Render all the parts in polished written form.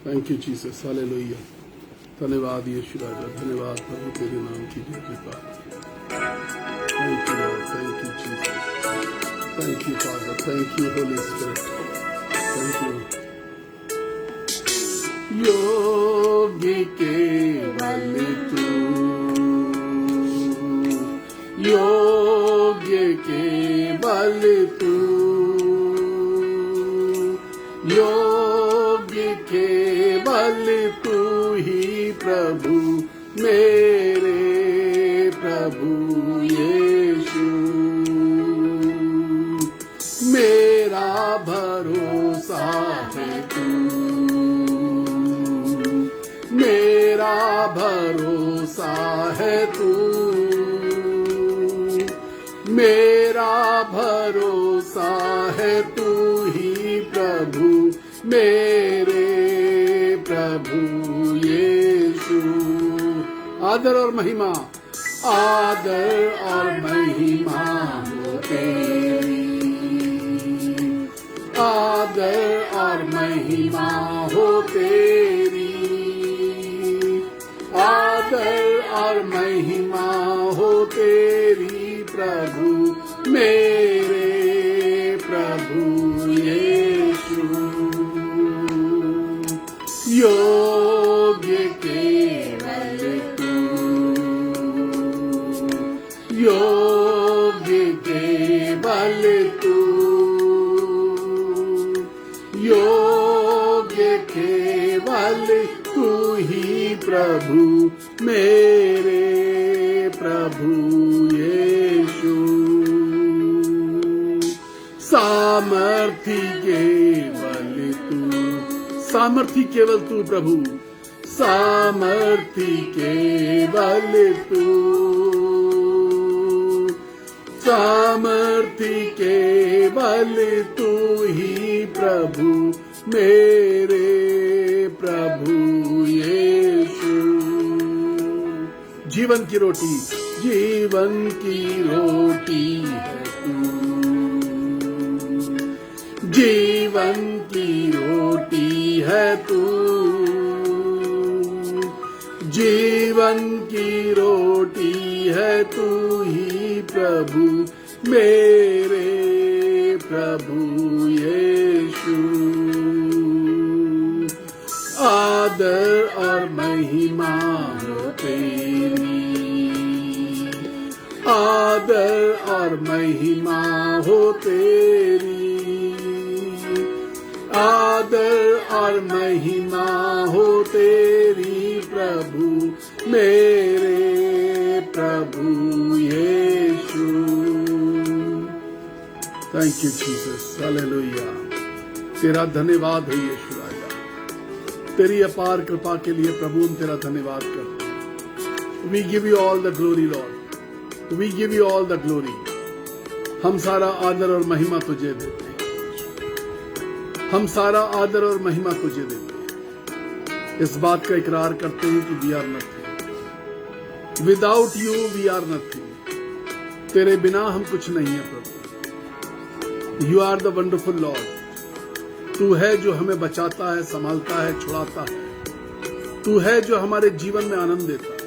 Thank you Jesus, hallelujah. धन्यवाद यीशु राजा, धन्यवाद प्रभु तेरे नाम की जय कृपा। Thank you Lord, thank you Jesus, thank you Father, thank you Holy Spirit, thank you. योगी केवल तू, योग्य केवल तू, योग्य केवल तू ही प्रभु, मेरे प्रभु यीशु। मेरा भरोसा है तू, मेरा भरोसा है तू, मेरा भरोसा है तू ही प्रभु, मेरे प्रभु यीशु। आदर और महिमा, आदर और महिमा हो तेरी, आदर और महिमा हो तेरी, आदर और महिमा हो तेरी प्रभु, मेरे प्रभु यीशु। योग्य केवल तू, योग्य केवल तू, योग्य केवल तू ही प्रभु, मेरे प्रभु यीशु। सामर्थी केवल तू, सामर्थी केवल तू प्रभु, सामर्थी केवल तू, सामर्थी केवल तू ही प्रभु, मेरे प्रभु यीशु। जीवन की रोटी, जीवन की रोटी है तू, जीवन की रोटी है तू, जीवन की रोटी है तू ही प्रभु, मेरे प्रभु यीशु। आदर और महिमा हो तेरी, आदर और महिमा हो तेरी, आदर और महिमा हो तेरी प्रभु, मेरे प्रभु यीशु। Thank you Jesus, hallelujah. तेरा धन्यवाद हो यीशु राजा, तेरी अपार कृपा के लिए प्रभु हम तेरा धन्यवाद करते हैं। We give you all the glory Lord, we give you all the glory. हम सारा आदर और महिमा तुझे देते हैं, हम सारा आदर और महिमा तुझे देते हैं। इस बात का इकरार करते हैं कि we are nothing, without you we are nothing. तेरे बिना हम कुछ नहीं है प्रभु। You are the wonderful Lord, तू है जो हमें बचाता है, संभालता है, छुड़ाता है। तू है जो हमारे जीवन में आनंद देता है।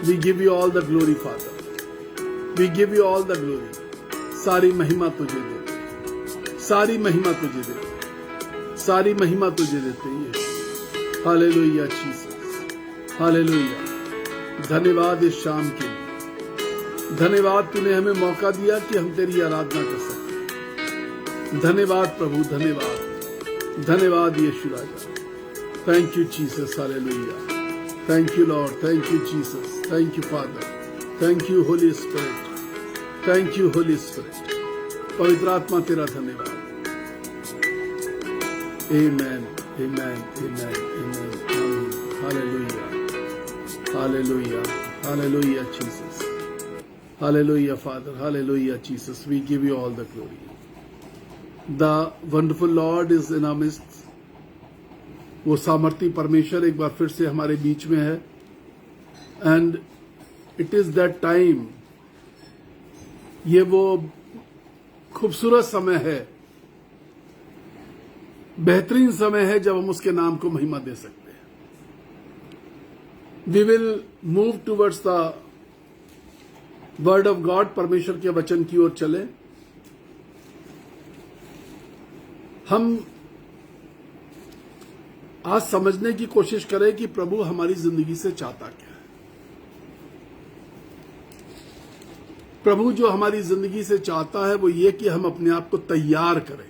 We give you all the glory Father, we give you all the glory. सारी महिमा तुझे देते, सारी महिमा तुझे देते, सारी महिमा तुझे देते हैं। Hallelujah Jesus, hallelujah. धन्यवाद इस शाम के लिए, धन्यवाद तूने हमें मौका दिया कि हम तेरी आराधना कर सकें। धन्यवाद प्रभु, धन्यवाद, धन्यवाद यीशु राजा। Thank you Jesus, hallelujah. Thank you Lord, thank you Jesus, thank you Father, thank you Holy Spirit, thank you Holy Spirit. पवित्र आत्मा तेरा धन्यवाद। Amen, amen, amen, amen, hallelujah, hallelujah, hallelujah Jesus, hallelujah Father, hallelujah Jesus. We give you all the glory. The wonderful Lord is in our midst. वो सामर्थी परमेश्वर एक बार फिर से हमारे बीच में है। And it is that time, ये वो खूबसूरत समय है बेहतरीन समय है जब हम उसके नाम को महिमा दे सकते हैं। We will move towards the word of God, परमेश्वर के वचन की ओर चले। हम आज समझने की कोशिश करें कि प्रभु हमारी जिंदगी से चाहता क्या है। प्रभु जो हमारी जिंदगी से चाहता है वो ये कि हम अपने आप को तैयार करें,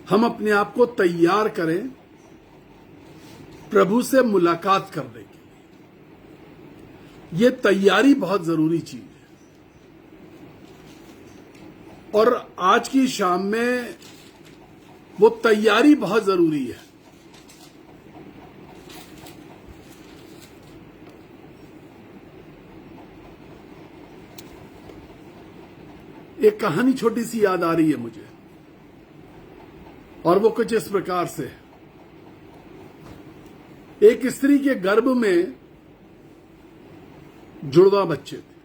हम अपने आप को तैयार करें प्रभु से मुलाकात करने के लिए। ये तैयारी बहुत जरूरी चीज है और आज की शाम में वो तैयारी बहुत जरूरी है। एक कहानी छोटी सी याद आ रही है मुझे और वो कुछ इस प्रकार से। एक स्त्री के गर्भ में जुड़वा बच्चे थे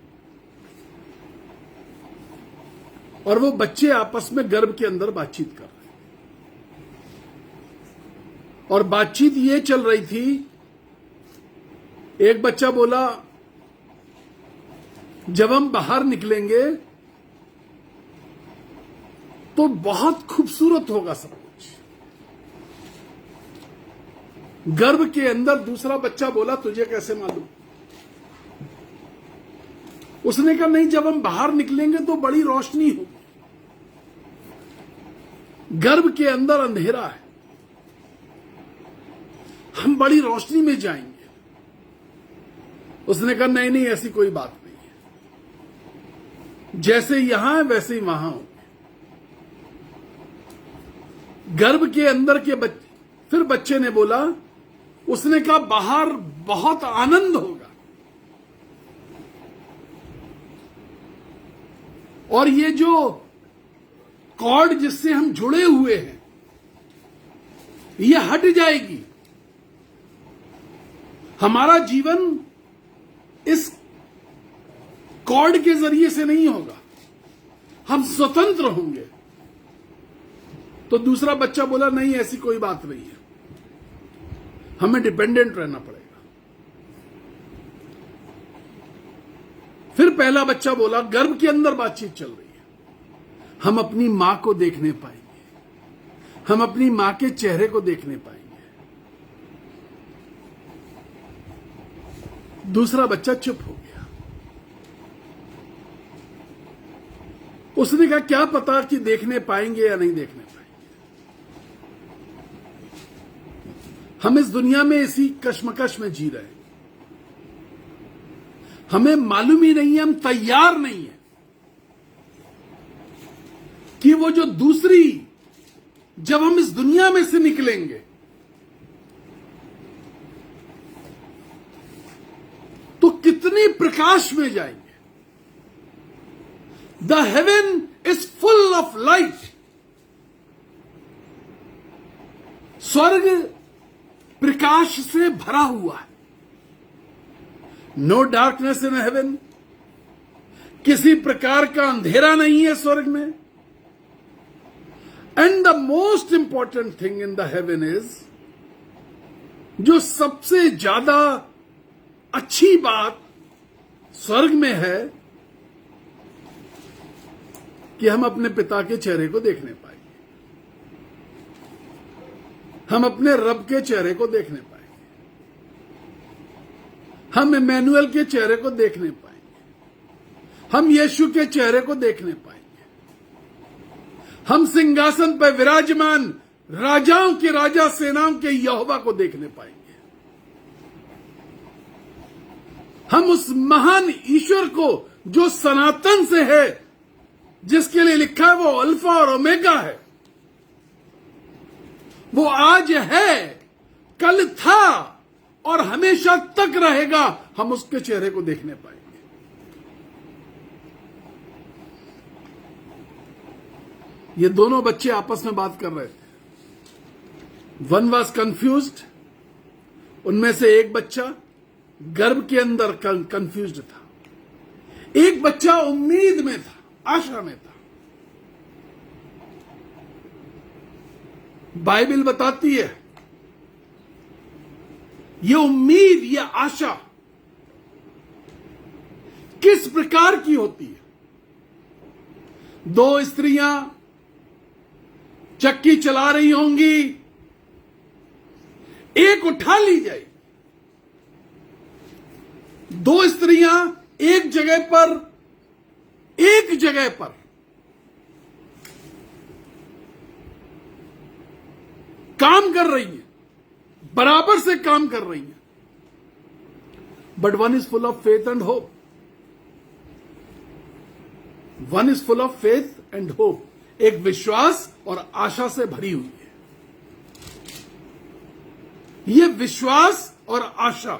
और वो बच्चे आपस में गर्भ के अंदर बातचीत कर रहे और बातचीत ये चल रही थी। एक बच्चा बोला, जब हम बाहर निकलेंगे तो बहुत खूबसूरत होगा सब कुछ। गर्भ के अंदर दूसरा बच्चा बोला, तुझे कैसे मालूम? उसने कहा, नहीं, जब हम बाहर निकलेंगे तो बड़ी रोशनी होगी। गर्भ के अंदर अंधेरा है, हम बड़ी रोशनी में जाएंगे। उसने कहा, नहीं नहीं, ऐसी कोई बात नहीं है, जैसे यहां है वैसे ही वहां होंगे। गर्भ के अंदर के बच्चे, फिर बच्चे ने बोला, उसने कहा, बाहर बहुत आनंद होगा और ये जो कॉर्ड जिससे हम जुड़े हुए हैं ये हट जाएगी। हमारा जीवन इस कॉर्ड के जरिए से नहीं होगा, हम स्वतंत्र होंगे। तो दूसरा बच्चा बोला, नहीं, ऐसी कोई बात नहीं है, हमें डिपेंडेंट रहना पड़ेगा। फिर पहला बच्चा बोला, गर्भ के अंदर बातचीत चल रही है, हम अपनी मां को देखने पाएंगे, हम अपनी मां के चेहरे को देखने पाएंगे। दूसरा बच्चा चुप हो गया। उसने कहा, क्या पता कि देखने पाएंगे या नहीं देखने पाएंगे। हम इस दुनिया में इसी कश्मकश में जी रहे हैं, हमें मालूम ही नहीं है, हम तैयार नहीं है कि वो जो दूसरी, जब हम इस दुनिया में से निकलेंगे तो कितनी प्रकाश में जाएंगे। The heaven is full of light. स्वर्ग प्रकाश से भरा हुआ है। नो डार्कनेस इन हेवन, किसी प्रकार का अंधेरा नहीं है स्वर्ग में। And the most important thing in the heaven is, जो सबसे ज्यादा अच्छी बात स्वर्ग में है कि हम अपने पिता के चेहरे को देखने पाएंगे, हम अपने रब के चेहरे को देखने पाएंगे, हम इमैनुअल के चेहरे को देखने पाएंगे, हम यीशु के चेहरे को देखने पाएंगे, हम सिंहासन पर विराजमान राजाओं के राजा, सेनाओं के यहोवा को देखने पाएंगे। हम उस महान ईश्वर को जो सनातन से है, जिसके लिए लिखा है वो अल्फा और ओमेगा है, वो आज है, कल था और हमेशा तक रहेगा, हम उसके चेहरे को देखने पाएंगे। ये दोनों बच्चे आपस में बात कर रहे थे। वन वॉज कंफ्यूज्ड, उनमें से एक बच्चा गर्भ के अंदर कंफ्यूज्ड था, एक बच्चा उम्मीद में था, आशा में था। बाइबल बताती है ये उम्मीद, ये आशा किस प्रकार की होती है। दो स्त्रियां चक्की चला रही होंगी, एक उठा ली जाएगी। दो स्त्रियां एक जगह पर काम कर रही हैं, बराबर से काम कर रही हैं, but one is full of faith and hope. One is full of faith and hope. एक विश्वास और आशा से भरी हुई है। यह विश्वास और आशा,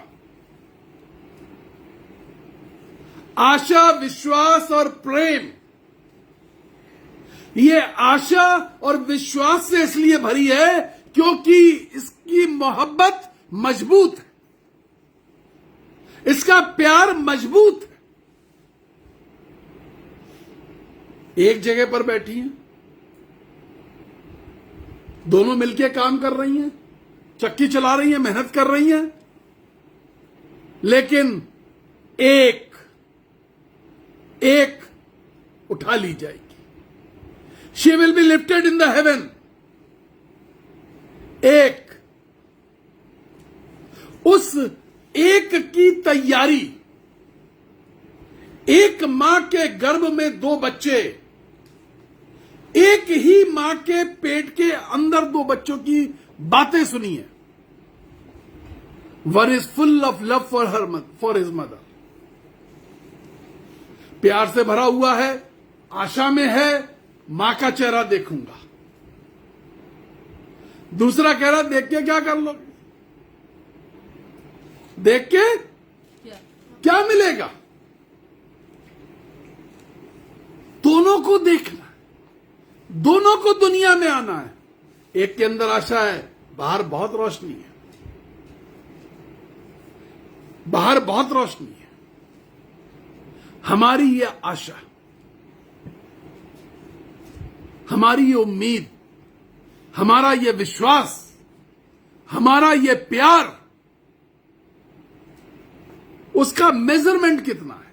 विश्वास और प्रेम, यह आशा और विश्वास से इसलिए भरी है क्योंकि इसकी मोहब्बत मजबूत है, इसका प्यार मजबूत है। एक जगह पर बैठी हैं, दोनों मिलकर काम कर रही हैं, चक्की चला रही हैं, मेहनत कर रही हैं, लेकिन एक उठा ली जाएगी। She will be lifted in the haven. उस एक की तैयारी, एक मां के गर्भ में दो बच्चे, एक ही मां के पेट के अंदर दो बच्चों की बातें सुनिए। One is full of love for his mother, प्यार से भरा हुआ है, आशा में है मां का चेहरा देखूंगा। दूसरा कह रहा देख के क्या कर लोगे, देख के क्या मिलेगा। दोनों को देखना, दोनों को दुनिया में आना है। एक के अंदर आशा है, बाहर बहुत रोशनी है, बाहर बहुत रोशनी है। हमारी ये आशा, हमारी ये उम्मीद, हमारा ये विश्वास, हमारा ये प्यार, उसका मेजरमेंट कितना है।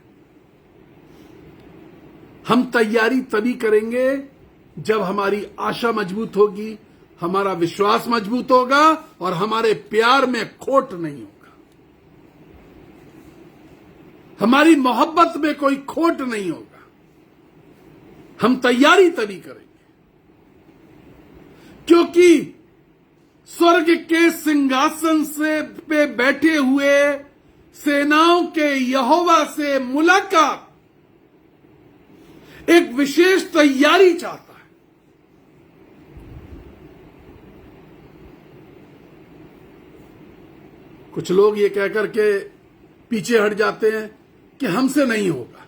हम तैयारी तभी करेंगे जब हमारी आशा मजबूत होगी, हमारा विश्वास मजबूत होगा और हमारे प्यार में खोट नहीं होगा, हमारी मोहब्बत में कोई खोट नहीं होगा। हम तैयारी तभी करेंगे क्योंकि स्वर्ग के सिंहासन से पे बैठे हुए सेनाओं के यहोवा से मुलाकात एक विशेष तैयारी चाहता है। कुछ लोग ये कहकर के पीछे हट जाते हैं कि हमसे नहीं होगा,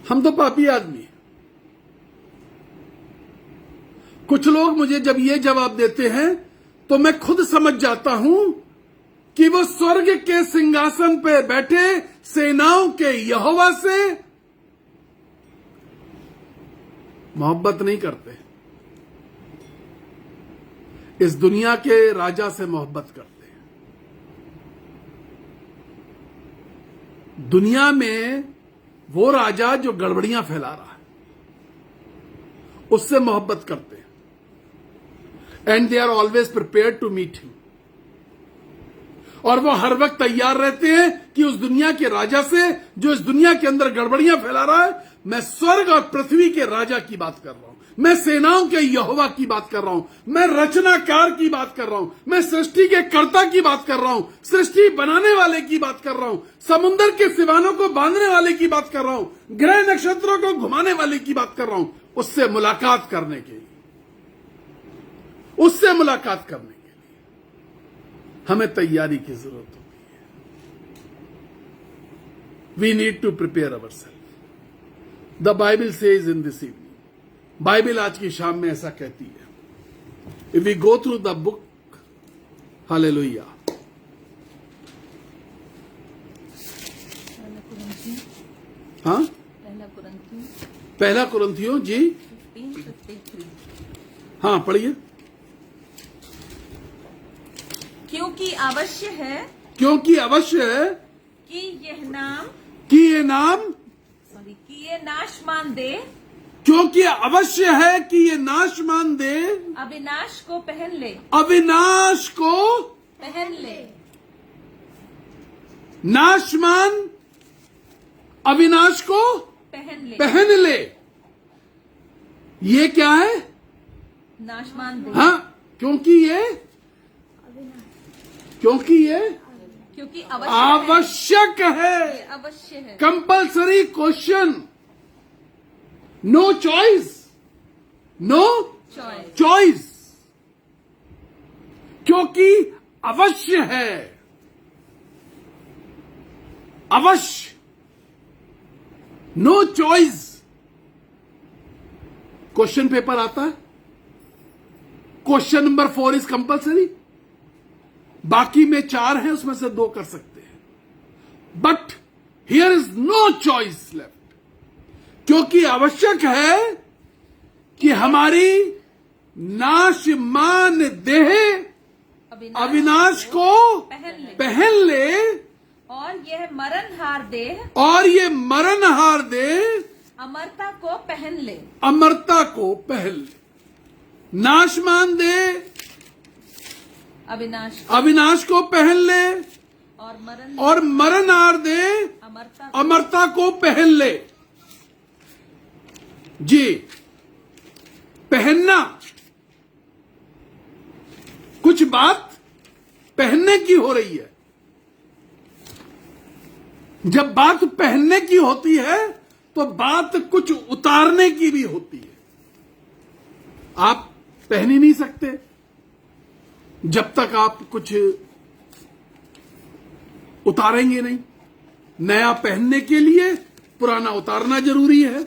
हम तो पापी आदमी हैं। कुछ लोग मुझे जब ये जवाब देते हैं तो मैं खुद समझ जाता हूं कि वो स्वर्ग के सिंहासन पे बैठे सेनाओं के यहोवा से मोहब्बत नहीं करते, इस दुनिया के राजा से मोहब्बत करते हैं। दुनिया में वो राजा जो गड़बड़ियां फैला रहा है, उससे मोहब्बत करते हैं। And they are always prepared to meet him. और वो हर वक्त तैयार रहते हैं कि उस दुनिया के राजा से जो इस दुनिया के अंदर गड़बड़ियां फैला रहा है, मैं स्वर्ग और पृथ्वी के राजा की बात कर रहा हूं, मैं सेनाओं के यहोवा की बात कर रहा हूं, मैं रचनाकार की बात कर रहा हूं, मैं सृष्टि के कर्ता की बात कर रहा हूं, सृष्टि बनाने वाले की बात कर रहा हूं, समुद्र के सिवानों को बांधने वाले की बात कर रहा हूं, ग्रह नक्षत्रों को घुमाने वाले की बात कर रहा हूं। उससे मुलाकात करने के लिए, उससे मुलाकात करने के लिए हमें तैयारी की जरूरत होती है। We need to prepare our self. The Bible says in this evening, Bible आज की शाम में ऐसा कहती है। If we go through the book, hallelujah, हाँ, पहला कुरिन्थियों जी 15:53 हाँ पढ़िए। क्योंकि अवश्य है क्योंकि अवश्य है कि यह नाम कि ये नाम, कि ये नाश मान दे, क्योंकि अवश्य है कि ये नाश मान दे, अविनाश को पहन ले, अविनाश को पहन ले। नाशमान अविनाश को पहन ले, पहन ले। ये क्या है? नाश मान दे। हाँ, क्योंकि ये क्योंकि आवश्यक है। अवश्य है। Compulsory question, no choice, no choice. Choice. क्योंकि अवश्य है, अवश्य, नो चॉइस। क्वेश्चन पेपर आता है, क्वेश्चन नंबर 4 इज कंपल्सरी, बाकी में 4 है, उसमें से 2 कर सकते हैं, but here is no choice left. क्योंकि आवश्यक है कि हमारी नाशमान देह अविनाश को पहन ले, और यह मरणहार देह, और ये मरणहार देह अमरता को पहन ले, अमरता को पहन ले। नाशमान देह अविनाश को पहन ले, और मरणहार देह अमरता को पहन ले। जी, पहनना, कुछ बात पहनने की हो रही है। जब बात पहनने की होती है तो बात कुछ उतारने की भी होती है। आप पहन ही नहीं सकते जब तक आप कुछ उतारेंगे नहीं। नया पहनने के लिए पुराना उतारना जरूरी है।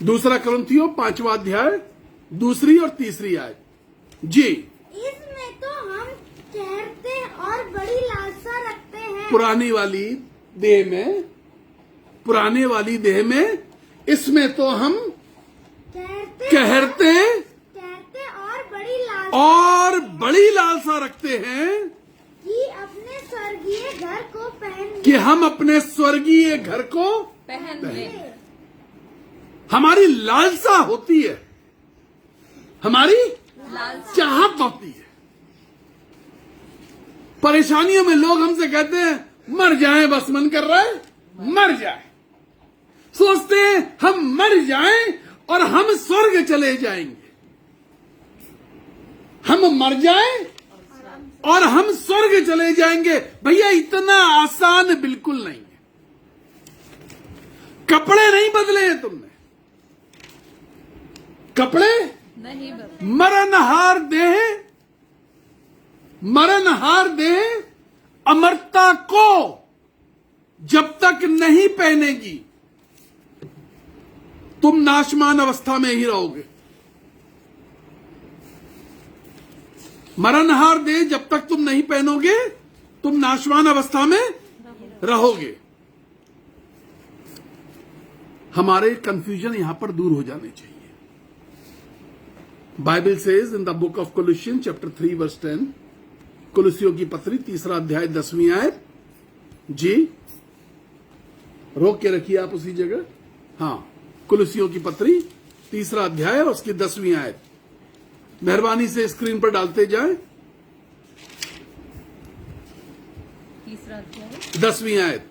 दूसरा कुरिन्थियों 5वां अध्याय 2 और 3 आयत। जी, इसमें तो हम कहते और बड़ी लालसा रखते हैं। पुरानी वाली देह में इसमें तो हम कहते और बड़ी लालसा रखते हैं कि अपने स्वर्गीय घर को पहन, कि हम अपने स्वर्गीय घर को पहन ले। हमारी लालसा होती है, हमारी लालसा चाहत होती है। परेशानियों में लोग हमसे कहते हैं मर जाएं, बस मन कर रहा है मर जाए। सोचते हैं हम मर जाएं और हम स्वर्ग चले जाएंगे। हम मर जाएं और हम स्वर्ग चले जाएंगे। भैया इतना आसान बिल्कुल नहीं है। कपड़े नहीं बदले हैं तुमने, कपड़े नहीं बदले। मरणहार देह अमरता को जब तक नहीं पहनेगी तुम नाशमान अवस्था में ही रहोगे। मरणहार देह जब तक तुम नहीं पहनोगे तुम नाशमान अवस्था में रहोगे। हमारे कंफ्यूजन यहां पर दूर हो जाने चाहिए। Bible says in the book of Colossians chapter 3 verse 10, कुलुसियों की पत्री 3 अध्याय 10वीं आयत। जी, रोक के रखिए आप उसी जगह। हाँ, कुलुसियों की पत्री 3 अध्याय और उसकी 10वीं आयत। मेहरबानी से स्क्रीन पर डालते जाएं। 3 अध्याय 10वीं आयत।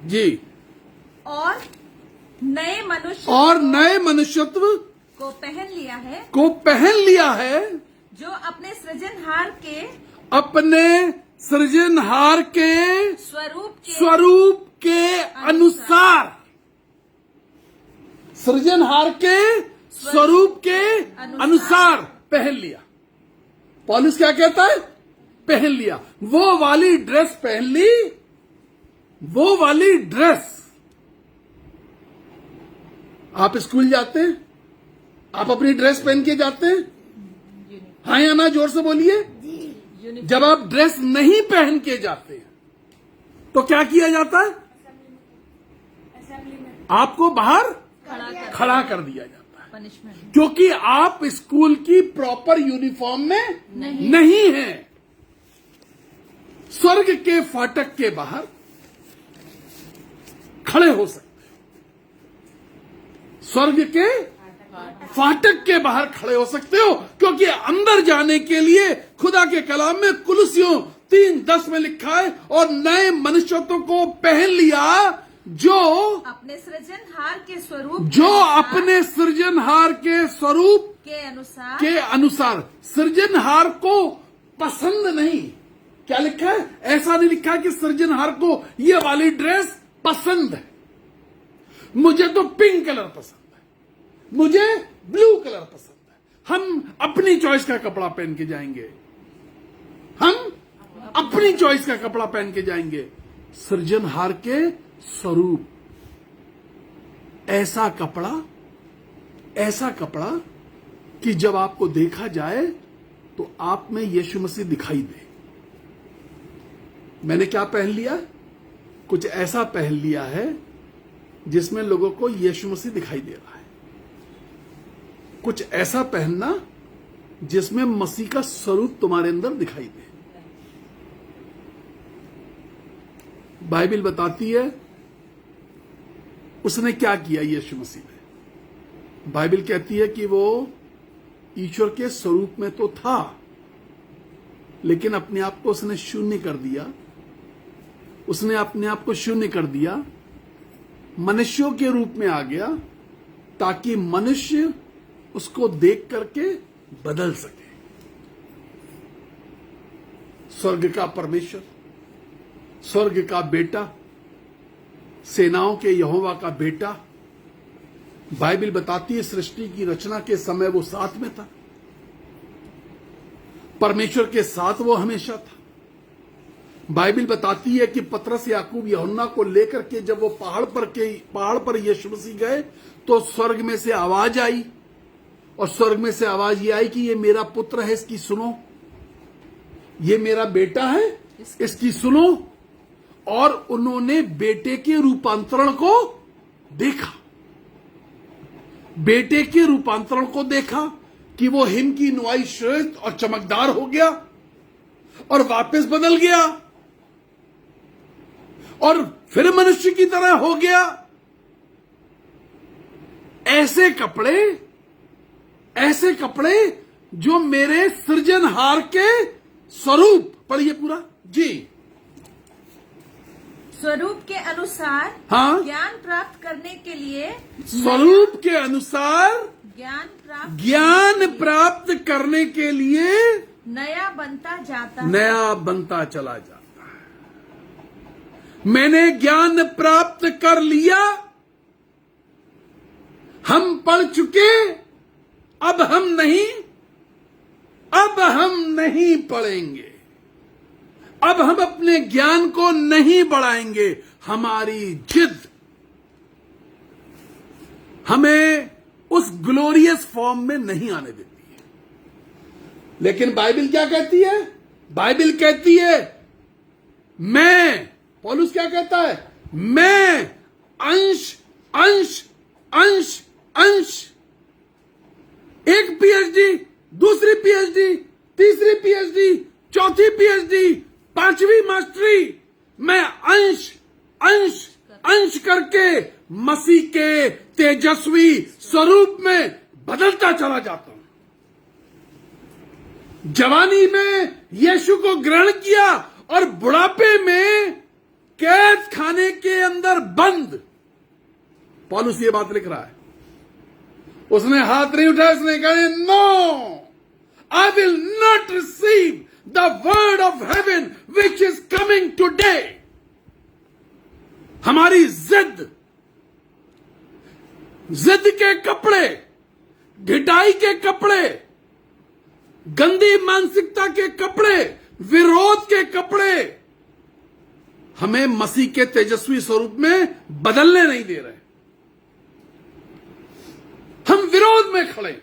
जी, और नए मनुष्यत्व को पहन लिया है, जो अपने सृजनहार के स्वरूप के अनुसार, सृजनहार के स्वरूप के अनुसार पहन लिया। पौलुस क्या कहता है? पहन लिया। वो वाली ड्रेस पहन ली, वो वाली ड्रेस। आप स्कूल जाते हैं, आप अपनी ड्रेस पहन के जाते हैं? हाँ या ना, जोर से बोलिए। जब आप ड्रेस नहीं पहन के जाते हैं तो क्या किया जाता है? आपको बाहर खड़ा कर दिया जाता है, पनिशमेंट। क्योंकि आप स्कूल की प्रॉपर यूनिफॉर्म में नहीं हैं। स्वर्ग के फाटक के बाहर खड़े हो सकते हो, स्वर्ग के फाटक के बाहर खड़े हो सकते हो, क्योंकि अंदर जाने के लिए खुदा के कलाम में कुलुसियों 3:10 में लिखा है, और नए मनुष्यत्व को पहन लिया जो अपने सृजनहार के स्वरूप के अनुसार सृजनहार को पसंद नहीं। क्या लिखा है? ऐसा नहीं लिखा कि सृजनहार को ये वाली ड्रेस पसंद है, मुझे तो पिंक कलर पसंद है, मुझे ब्लू कलर पसंद है। हम अपनी चॉइस का कपड़ा पहन के जाएंगे, हम अपनी चॉइस का कपड़ा पहन के जाएंगे। सृजनहार के स्वरूप, ऐसा कपड़ा कि जब आपको देखा जाए तो आप में यीशु मसीह दिखाई दे। मैंने क्या पहन लिया? कुछ ऐसा पहन लिया है जिसमें लोगों को यीशु मसीह दिखाई दे रहा है। कुछ ऐसा पहनना जिसमें मसीह का स्वरूप तुम्हारे अंदर दिखाई दे। बाइबल बताती है उसने क्या किया यीशु मसीह ने। बाइबल कहती है कि वो ईश्वर के स्वरूप में तो था, लेकिन अपने आप को उसने शून्य कर दिया। उसने अपने आप को शून्य कर दिया, मनुष्यों के रूप में आ गया, ताकि मनुष्य उसको देख करके बदल सके। स्वर्ग का परमेश्वर, स्वर्ग का बेटा, सेनाओं के यहोवा का बेटा। बाइबल बताती है सृष्टि की रचना के समय वो साथ में था, परमेश्वर के साथ वो हमेशा था। बाइबल बताती है कि पतरस, याकूब, यूहन्ना को लेकर के जब वो पहाड़ पर यीशु मसीह गए तो स्वर्ग में से आवाज आई, और स्वर्ग में से आवाज ये आई कि ये मेरा पुत्र है, इसकी सुनो, ये मेरा बेटा है, इसकी सुनो। और उन्होंने बेटे के रूपांतरण को देखा, बेटे के रूपांतरण को देखा कि वो हिम की नुआई श्वेत और चमकदार हो गया और वापस बदल गया और फिर मनुष्य की तरह हो गया। ऐसे कपड़े जो मेरे सृजनहार के स्वरूप, पढ़िए पूरा जी, स्वरूप के अनुसार हाँ? ज्ञान प्राप्त करने के लिए, स्वरूप के अनुसार ज्ञान प्राप्त करने के लिए नया बनता चला जाता है। मैंने ज्ञान प्राप्त कर लिया, हम पढ़ चुके, अब हम नहीं पढ़ेंगे, अब हम अपने ज्ञान को नहीं बढ़ाएंगे। हमारी जिद हमें उस ग्लोरियस फॉर्म में नहीं आने देती है। लेकिन बाइबल क्या कहती है? बाइबल कहती है पौलुस क्या कहता है? मैं अंश अंश अंश अंश, एक पीएचडी, दूसरी पीएचडी, तीसरी पीएचडी, चौथी पीएचडी, पांचवी मास्टरी, मैं अंश अंश अंश करके मसीह के तेजस्वी स्वरूप में बदलता चला जाता हूं। जवानी में यीशु को ग्रहण किया और बुढ़ापे में कैद खाने के अंदर बंद। पौलुस ये बात लिख रहा है। उसने हाथ नहीं उठाया, उसने कहा no, I will not receive the word of heaven which is coming today. हमारी जिद के कपड़े, ढिठाई के कपड़े, गंदी मानसिकता के कपड़े, विरोध के कपड़े हमें मसीह के तेजस्वी स्वरूप में बदलने नहीं दे रहे। हम विरोध में खड़े,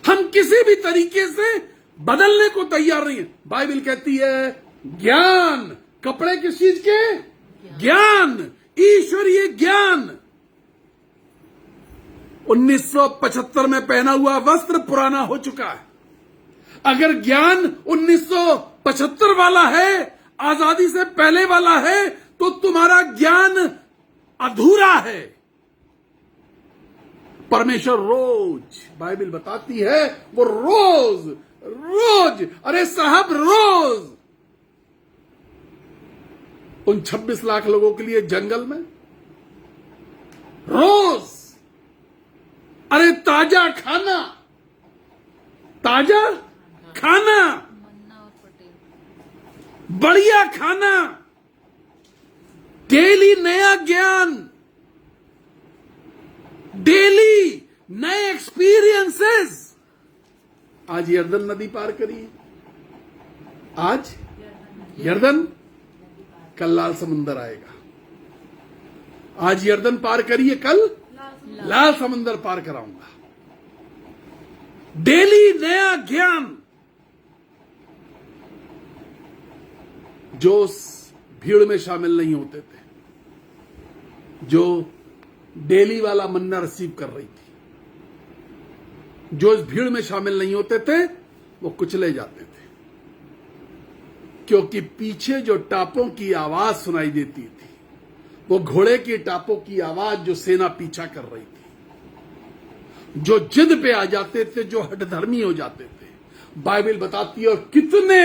हम किसी भी तरीके से बदलने को तैयार नहीं है। बाइबल कहती है ज्ञान, कपड़े किस चीज के? ज्ञान, ईश्वरीय ज्ञान। 1975 में पहना हुआ वस्त्र पुराना हो चुका है। अगर ज्ञान 1975 वाला है, आजादी से पहले वाला है, तो तुम्हारा ज्ञान अधूरा है। परमेश्वर रोज, बाइबल बताती है, वो रोज रोज, अरे साहब रोज उन 26 लाख लोगों के लिए जंगल में रोज, अरे ताजा खाना, ताजा खाना, बढ़िया खाना, डेली नया ज्ञान, डेली नए एक्सपीरियंसेस। आज यर्दन नदी पार करिए, आज यर्दन, कल लाल समुंदर आएगा। आज यर्दन पार करिए, कल लाल समुंदर पार कराऊंगा। डेली नया ज्ञान। जो भीड़ में शामिल नहीं होते थे, जो डेली वाला मन्ना रिसीव कर रही थी, जो इस भीड़ में शामिल नहीं होते थे, वो कुचले जाते थे, क्योंकि पीछे जो टापों की आवाज सुनाई देती थी, वो घोड़े की टापों की आवाज जो सेना पीछा कर रही थी। जो जिद पे आ जाते थे, जो हठधर्मी हो जाते थे, बाइबल बताती है, और कितने,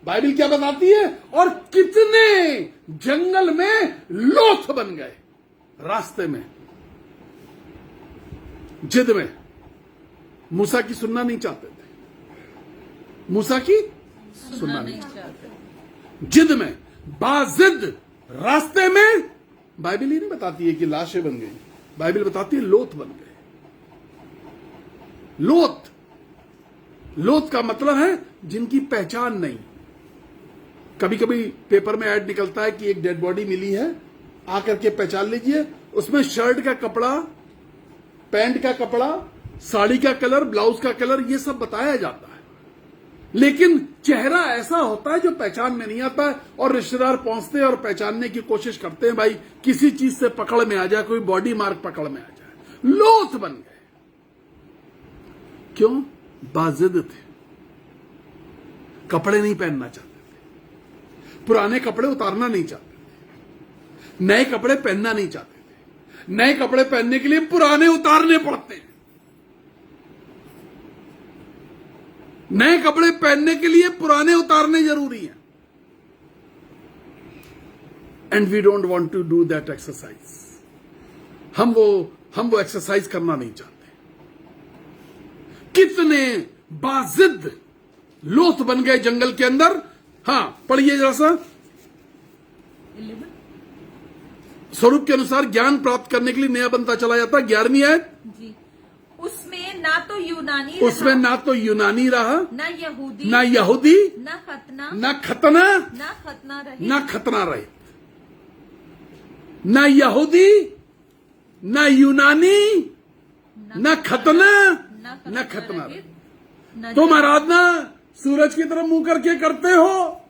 बाइबल क्या बताती है, और कितने जंगल में लोथ बन गए, रास्ते में, जिद में। मूसा की सुनना नहीं चाहते थे, मूसा की सुनना नहीं चाहते, जिद में, बाजिद रास्ते में। बाइबल ही नहीं बताती है कि लाशें बन गई, बाइबल बताती है लोथ बन गए। लोथ, लोथ का मतलब है जिनकी पहचान नहीं। कभी कभी पेपर में ऐड निकलता है कि एक डेड बॉडी मिली है, आकर के पहचान लीजिए। उसमें शर्ट का कपड़ा, पैंट का कपड़ा, साड़ी का कलर, ब्लाउज का कलर, ये सब बताया जाता है, लेकिन चेहरा ऐसा होता है जो पहचान में नहीं आता है। और रिश्तेदार पहुंचते हैं और पहचानने की कोशिश करते हैं, भाई किसी चीज से पकड़ में आ जाए, कोई बॉडी मार्क पकड़ में आ जाए। लोथ बन गए, क्यों? बाजिद थे, कपड़े नहीं पहनना चाहते थे, पुराने कपड़े उतारना नहीं चाहते थे, नए कपड़े पहनना नहीं चाहते थे। नए कपड़े पहनने के लिए पुराने उतारने पड़ते हैं। नए कपड़े पहनने के लिए पुराने उतारने जरूरी हैं। And we don't want to do that exercise. हम वो एक्सरसाइज करना नहीं चाहते। कितने बाजिद लोथ बन गए जंगल के अंदर। हां, पढ़िए जरा सा। स्वरूप के अनुसार ज्ञान प्राप्त करने के लिए नया बनता चला जाता। 11वीं आयत जी। उसमें ना तो यूनानी उसमें ना तो यूनानी रहा, ना यहूदी, ना यहूदी, ना खतना, ना खतना, ना खतना रही, ना खतना रहित। ना यहूदी, ना यूनानी, ना खतना, ना खतना रहित। तुम आराधना सूरज की तरफ मुंह करके करते हो,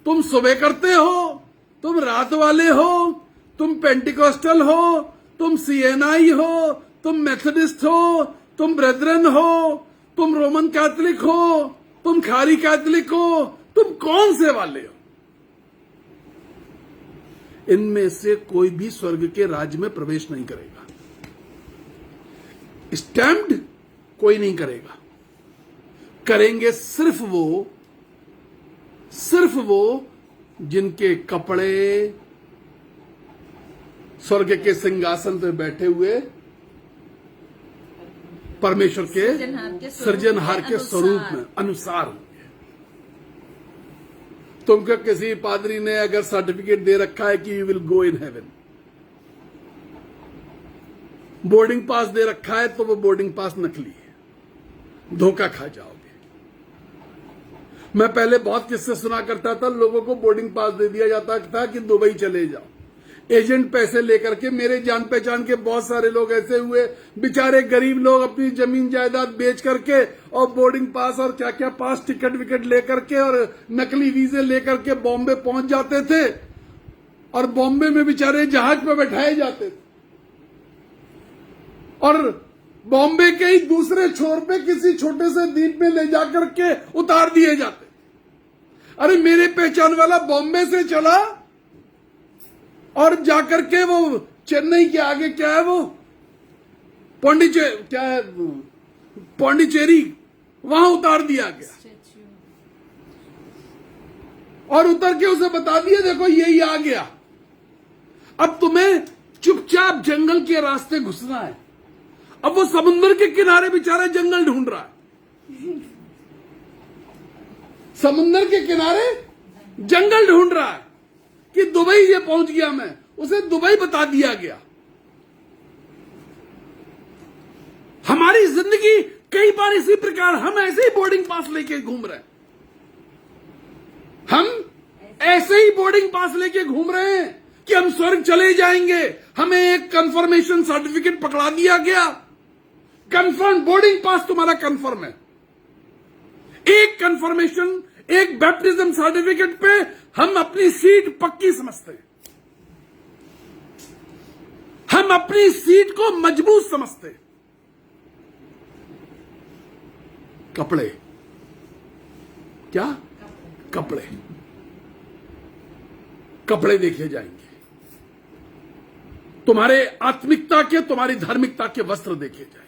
तुम सुबह करते हो, तुम रात वाले हो, तुम पेंटिकॉस्टल हो, तुम सीएनआई हो, तुम मेथोडिस्ट हो, तुम ब्रेदरन हो, तुम रोमन कैथोलिक हो, तुम खारी कैथोलिक हो, तुम कौन से वाले हो? इनमें से कोई भी स्वर्ग के राज्य में प्रवेश नहीं करेगा। स्टैम्प्ड कोई नहीं करेगा। करेंगे सिर्फ वो जिनके कपड़े स्वर्ग के सिंहासन पर बैठे हुए परमेश्वर के सृजनहार के स्वरूप में अनुसार होंगे। तुमको किसी पादरी ने अगर सर्टिफिकेट दे रखा है कि you will go in heaven, boarding pass दे रखा है, तो वो बोर्डिंग पास नकली है, धोखा खा जाओगे। मैं पहले बहुत किस्से सुना करता था, लोगों को बोर्डिंग पास दे दिया जाता था कि दुबई चले जाओ, एजेंट पैसे लेकर के। मेरे जान पहचान के बहुत सारे लोग ऐसे हुए, बेचारे गरीब लोग अपनी जमीन जायदाद बेच करके और बोर्डिंग पास और क्या क्या पास, टिकट विकेट लेकर के और नकली वीजे लेकर के बॉम्बे पहुंच जाते थे, और बॉम्बे में बेचारे जहाज पर बैठाए जाते थे। और बॉम्बे के ही दूसरे छोर पे किसी छोटे से द्वीप में ले जाकर के उतार दिए जाते। अरे मेरे पहचान वाला बॉम्बे से चला और जाकर के वो चेन्नई के आगे क्या है वो पौंडीचेरी वहां उतार दिया गया और उतर के उसे बता दिया देखो यही आ गया। अब तुम्हें चुपचाप जंगल के रास्ते घुसना है। अब वो समुद्र के किनारे बेचारा जंगल ढूंढ रहा है, समुद्र के किनारे जंगल ढूंढ रहा है कि दुबई ये पहुंच गया मैं, उसे दुबई बता दिया गया। हमारी जिंदगी कई बार इसी प्रकार हम ऐसे ही बोर्डिंग पास लेके घूम रहे हैं, हम ऐसे ही बोर्डिंग पास लेके घूम रहे हैं कि हम स्वर्ग चले जाएंगे। हमें एक कंफर्मेशन सर्टिफिकेट पकड़ा दिया गया, कंफर्म बोर्डिंग पास तुम्हारा कंफर्म है। एक कंफर्मेशन, एक बैप्टिज्म सर्टिफिकेट पे हम अपनी सीट पक्की समझते हैं, हम अपनी सीट को मजबूत समझते हैं। कपड़े, क्या कपड़े, कपड़े देखे जाएंगे, तुम्हारे आत्मिकता के, तुम्हारी धार्मिकता के वस्त्र देखे जाएंगे।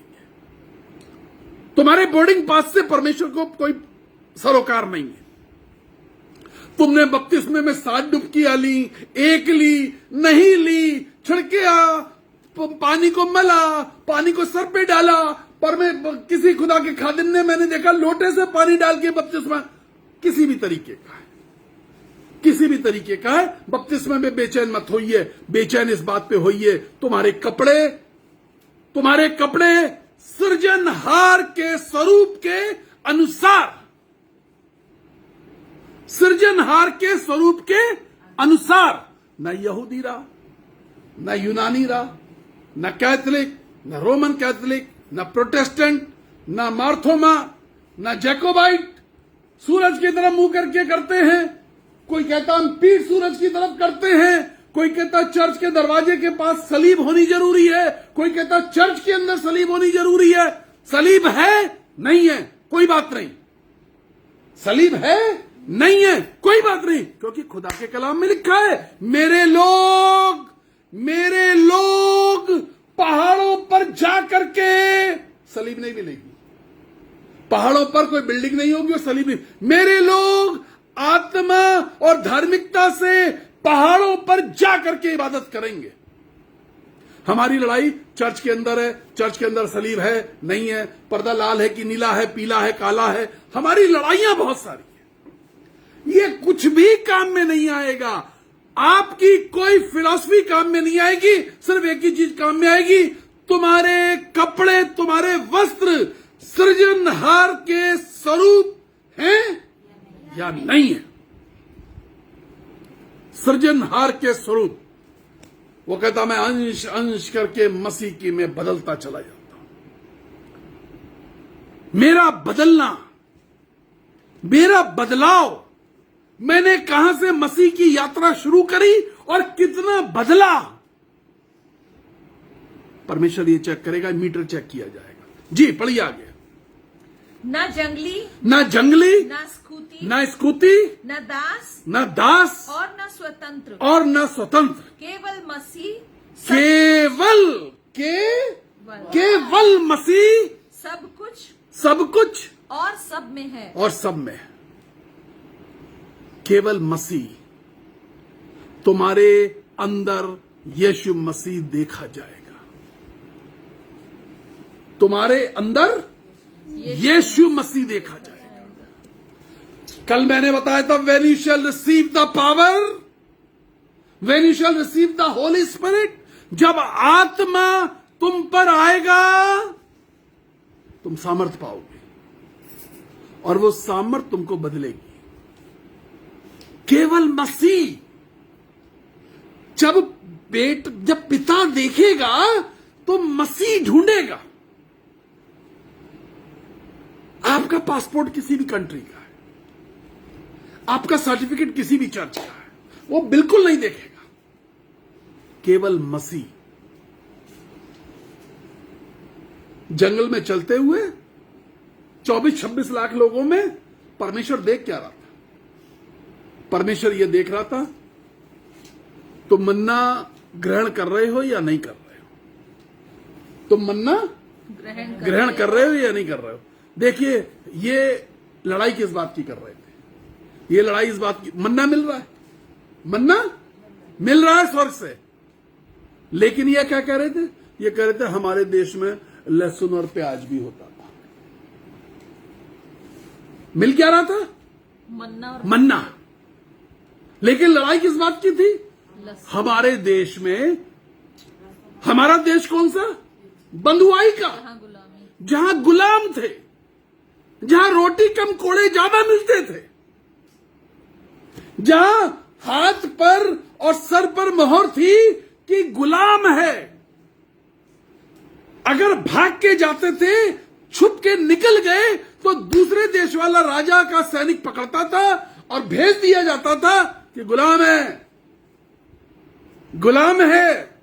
तुम्हारे बोर्डिंग पास से परमेश्वर को कोई सरोकार नहीं है। तुमने बपतिस्मे में 7 डुबकियां ली, 1 ली, नहीं ली, छिड़के पानी को मला, पानी को सर पे डाला, पर मैं किसी खुदा के खादिम ने मैंने देखा लोटे से पानी डाल के बपतिस्मा, किसी भी तरीके का है, किसी भी तरीके का है। बपतिस्मे में बेचैन मत होइए, बेचैन इस बात पे होइए तुम्हारे कपड़े सृजनहार के स्वरूप के अनुसार, सृजनहार के स्वरूप के अनुसार, न यहूदी रहा, न यूनानी रहा, न कैथलिक, न रोमन कैथलिक, न प्रोटेस्टेंट, न मार्थोमा, न जैकोबाइट। सूरज की तरफ मुंह करके करते हैं, कोई कहता हम पीठ सूरज की तरफ करते हैं, कोई कहता चर्च के दरवाजे के पास सलीब होनी जरूरी है, कोई कहता चर्च के अंदर सलीब होनी जरूरी है। सलीब है नहीं है कोई बात नहीं, सलीब है नहीं है कोई बात नहीं, क्योंकि खुदा के कलाम में लिखा है मेरे लोग पहाड़ों पर जा करके, सलीब नहीं मिलेगी, पहाड़ों पर कोई बिल्डिंग नहीं होगी और सलीब नहीं, मेरे लोग आत्मा और धार्मिकता से पहाड़ों पर जा करके इबादत करेंगे। हमारी लड़ाई चर्च के अंदर है, चर्च के अंदर सलीब है नहीं है, पर्दा लाल है कि नीला है, पीला है, काला है, हमारी लड़ाइयां बहुत सारी है। ये कुछ भी काम में नहीं आएगा, आपकी कोई फिलॉसफी काम में नहीं आएगी, सिर्फ एक ही चीज काम में आएगी, तुम्हारे कपड़े, तुम्हारे वस्त्र सृजनहार के स्वरूप हैं या नहीं है। सृजनहार के स्वरूप, वो कहता मैं अंश अंश करके मसीह की में बदलता चला जाता हूं। मेरा बदलना, मेरा बदलाव, मैंने कहां से मसीह की यात्रा शुरू करी और कितना बदला, परमेश्वर ये चेक करेगा, मीटर चेक किया जाएगा। जी पढ़िए आगे। न जंगली, ना जंगली, न स्कूती, ना स्कूती, न दास, ना दास और न स्वतंत्र, और न स्वतंत्र, केवल मसीह, केवल मसीह सब कुछ और सब में है, और सब में है। केवल मसीह, तुम्हारे अंदर यीशु मसीह देखा जाएगा, तुम्हारे अंदर यीशु मसीह देखा जाएगा। कल मैंने बताया था when you shall receive the power, when you shall receive the Holi spirit, जब आत्मा तुम पर आएगा तुम सामर्थ पाओगे और वो सामर्थ तुमको बदलेगी। केवल मसीह, जब पिता देखेगा तो मसीह ढूंढेगा। आपका पासपोर्ट किसी भी कंट्री का है, आपका सर्टिफिकेट किसी भी चर्च का है, वो बिल्कुल नहीं देखेगा, केवल मसीह। जंगल में चलते हुए 24-26 लाख लोगों में परमेश्वर देख क्या रहा था? परमेश्वर ये देख रहा था तुम मन्ना ग्रहण कर रहे हो या नहीं कर रहे हो? तुम मन्ना ग्रहण कर रहे हो या नहीं कर रहे हो? देखिए, ये लड़ाई किस बात की कर रहे थे? ये लड़ाई इस बात की, मन्ना मिल रहा है, मन्ना मिल रहा है स्वर्ग से, लेकिन ये क्या कह रहे थे? ये कह रहे थे हमारे देश में लहसुन और प्याज भी होता था। मिल क्या रहा था? मन्ना। लेकिन लड़ाई किस बात की थी? हमारे देश में, हमारा देश कौन सा? बंधुआई का, जहां गुलाम थे, जहां रोटी कम कोड़े ज्यादा मिलते थे, जहां हाथ पर और सर पर मोहर थी कि गुलाम है। अगर भाग के जाते थे, छुप के निकल गए, तो दूसरे देश वाला राजा का सैनिक पकड़ता था और भेज दिया जाता था कि गुलाम है, गुलाम है,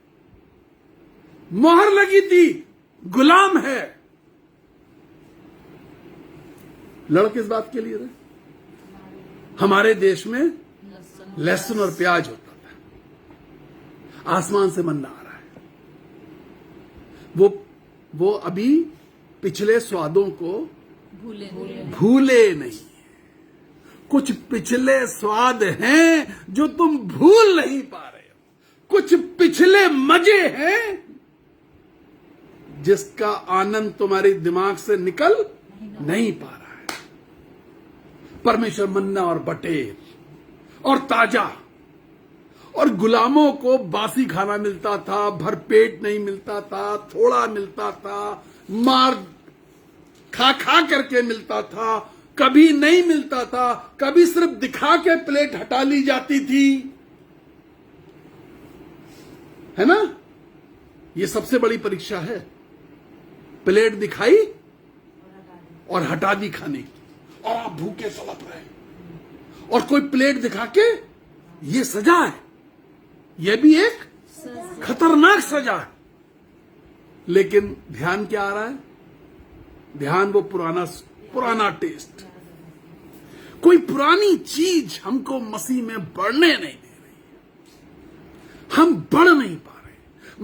मोहर लगी थी, गुलाम है। लड़ किस बात के लिए रहे? हमारे देश में लहसुन और प्याज होता था, आसमान से मन्ना आ रहा है। वो अभी पिछले स्वादों को भूले नहीं। कुछ पिछले स्वाद हैं जो तुम भूल नहीं पा रहे हो, कुछ पिछले मजे हैं जिसका आनंद तुम्हारे दिमाग से निकल नहीं पा रहा है। परमेश्वर मन्ना और बटेर और ताजा, और गुलामों को बासी खाना मिलता था, भरपेट नहीं मिलता था, थोड़ा मिलता था, मार खा खा करके मिलता था, कभी नहीं मिलता था, कभी सिर्फ दिखा के प्लेट हटा ली जाती थी, है ना? ये सबसे बड़ी परीक्षा है, प्लेट दिखाई और हटा दी खाने की, और आप भूखे तड़प रहे, और कोई प्लेट दिखा के, ये सजा है, ये भी एक खतरनाक सजा है। लेकिन ध्यान क्या आ रहा है? ध्यान वो पुराना टेस्ट, कोई पुरानी चीज हमको मसीह में बढ़ने नहीं दे रही। हम बढ़ नहीं पा रहे,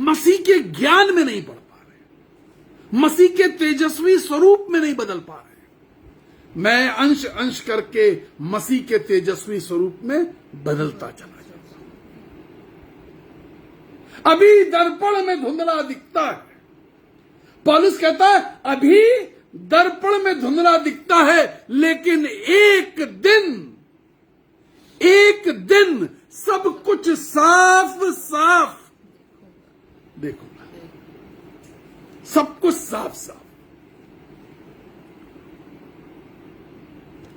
मसीह के ज्ञान में नहीं बढ़ पा रहे, मसीह के तेजस्वी स्वरूप में नहीं बदल पा रहे। मैं अंश अंश करके मसीह के तेजस्वी स्वरूप में बदलता चला जाता हूं। अभी दर्पण में धुंधला दिखता है, पौलुस कहता है अभी दर्पण में धुंधला दिखता है, लेकिन एक दिन सब कुछ साफ साफ देखूंगा, सब कुछ साफ साफ।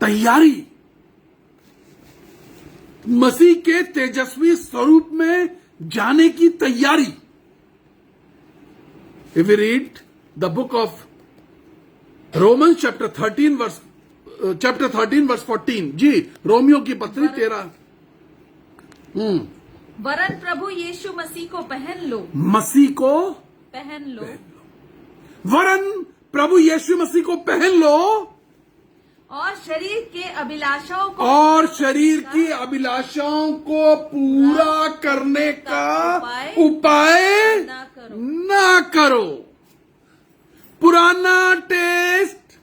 तैयारी, मसीह के तेजस्वी स्वरूप में जाने की तैयारी। If we read the book of Romans chapter 13 verse 14, ji, Romeo की पत्री 13। वरन प्रभु यीशु मसीह को पहन लो, मसीह को पहन लो, वरन प्रभु यीशु मसीह को पहन लो, और शरीर के अभिलाषाओं को, और शरीर की अभिलाषाओं को पूरा करने का उपाय ना करो। पुराना टेस्ट,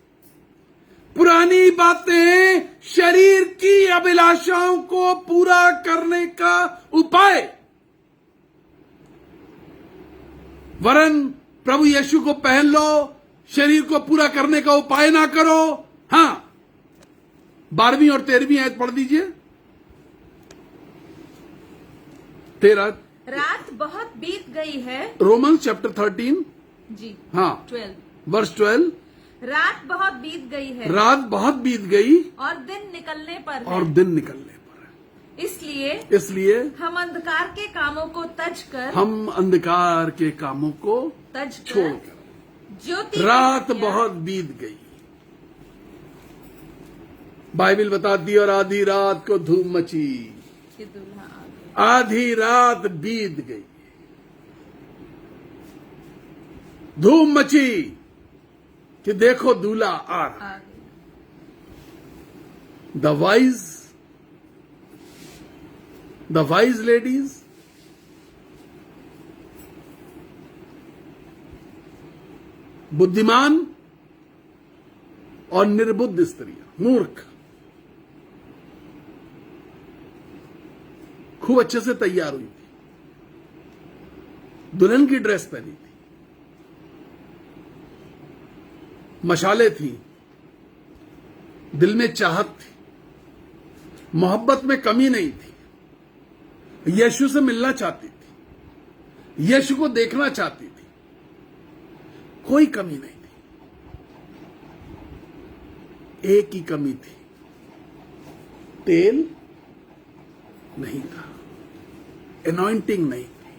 पुरानी बातें, शरीर की अभिलाषाओं को पूरा करने का उपाय, वरन प्रभु यीशु को पहन लो, शरीर को पूरा करने का उपाय ना करो। हां, 12वीं और 13वीं आयत पढ़ दीजिए। 13, रात बहुत बीत गई है, रोमन्स चैप्टर 13, जी हाँ, 12, वर्स 12। रात बहुत बीत गई है, रात बहुत बीत गई और दिन निकलने पर है। और दिन निकलने पर है। इसलिए हम अंधकार के कामों को तज कर, हम अंधकार के कामों को छोड़कर, ज्योति रात बहुत बीत गई। बाइबल बताती है, और आधी रात को धूम मची, कि दुल्हा आ गया। आधी रात बीत गई, धूम मची, कि देखो दूल्हा आ रहा। आ गई। द वाइज लेडीज, बुद्धिमान और निर्बुद्ध स्त्रियां, मूर्ख, खूब अच्छे से तैयार हुई थी, दुल्हन की ड्रेस पहनी थी, मशाले थी, दिल में चाहत थी, मोहब्बत में कमी नहीं थी, यीशु से मिलना चाहती थी, यीशु को देखना चाहती थी, कोई कमी नहीं थी। एक ही कमी थी, तेल नहीं था, एनॉइंटिंग नहीं थी,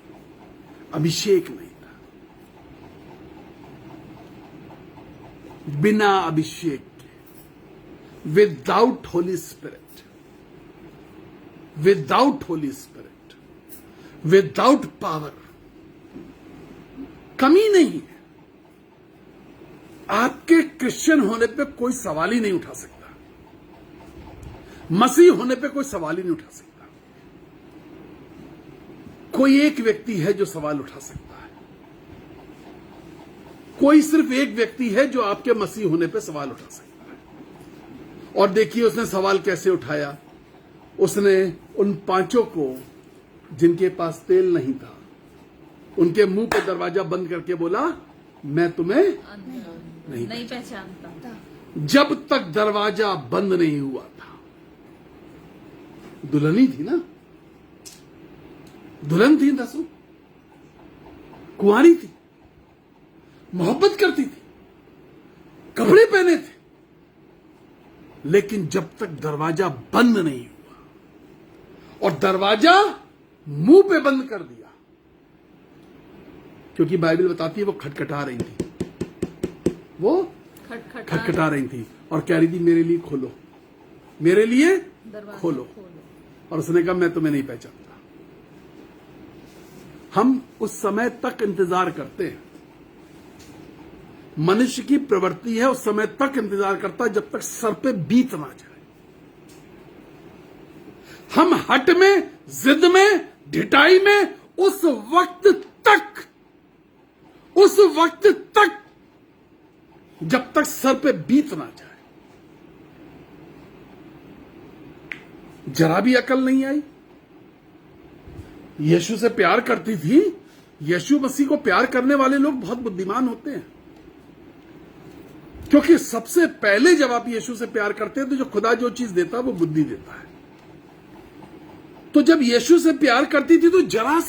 अभिषेक नहीं था। बिना अभिषेक के, without Holi spirit, without Holi spirit, without power, कमी नहीं है। आपके क्रिश्चियन होने पे कोई सवाल ही नहीं उठा सकता, मसीह होने पे कोई सवाल ही नहीं उठा सकता। कोई एक व्यक्ति है जो सवाल उठा सकता है, कोई सिर्फ एक व्यक्ति है जो आपके मसीह होने पे सवाल उठा सकता है। और देखिए उसने सवाल कैसे उठाया। उसने उन पांचों को जिनके पास तेल नहीं था, उनके मुंह पे दरवाजा बंद करके बोला, मैं तुम्हें नहीं पहचानता। जब तक दरवाजा बंद नहीं हुआ था, दुल्हनी थी ना, दुल्हन थी, दसो कुंवारी थी, मोहब्बत करती थी, कपड़े पहने थे, लेकिन जब तक दरवाजा बंद नहीं हुआ और दरवाजा मुंह पे बंद कर दिया, क्योंकि बाइबल बताती है वो खटखटा रही थी, वो खटखटा रही थी और कह रही थी मेरे लिए खोलो, मेरे लिए खोलो। और उसने कहा मैं तुम्हें नहीं पहचानता। हम उस समय तक इंतजार करते हैं, मनुष्य की प्रवृत्ति है उस समय तक इंतजार करता है जब तक सर पे बीत ना जाए। हम हट में, जिद में, ढिठाई में उस वक्त तक जब तक सर पे बीत ना जाए। जरा भी अकल नहीं आई। यीशु से प्यार करती थी। यीशु मसीह को प्यार करने वाले लोग बहुत बुद्धिमान होते हैं, क्योंकि सबसे पहले जब आप यीशु से प्यार करते हैं तो जो खुदा जो चीज देता है वो बुद्धि देता है। तो जब यीशु से प्यार करती थी तो जरा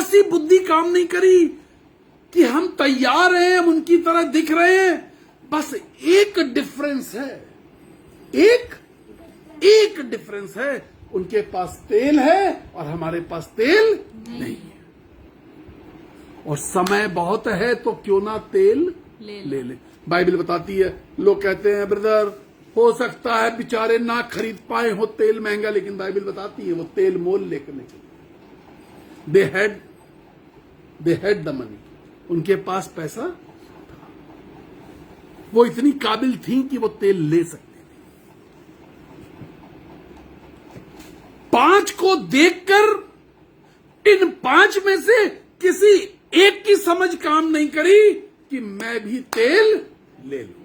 सी बुद्धि काम नहीं करी कि हम तैयार हैं, हम उनकी तरह दिख रहे हैं। बस एक डिफरेंस है, एक डिफरेंस है, उनके पास तेल है और हमारे पास तेल नहीं है। और समय बहुत है तो क्यों ना तेल ले ले। बाइबल बताती है, लोग कहते हैं ब्रदर हो सकता है बेचारे ना खरीद पाए हो तेल महंगा, लेकिन बाइबल बताती है वो तेल मोल लेकर निकले। दे हैड द मनी, उनके पास पैसा था, वो इतनी काबिल थी कि वो तेल ले सकती थी। 5 को देखकर इन 5 में से किसी एक की समझ काम नहीं करी कि मैं भी तेल ले लूं।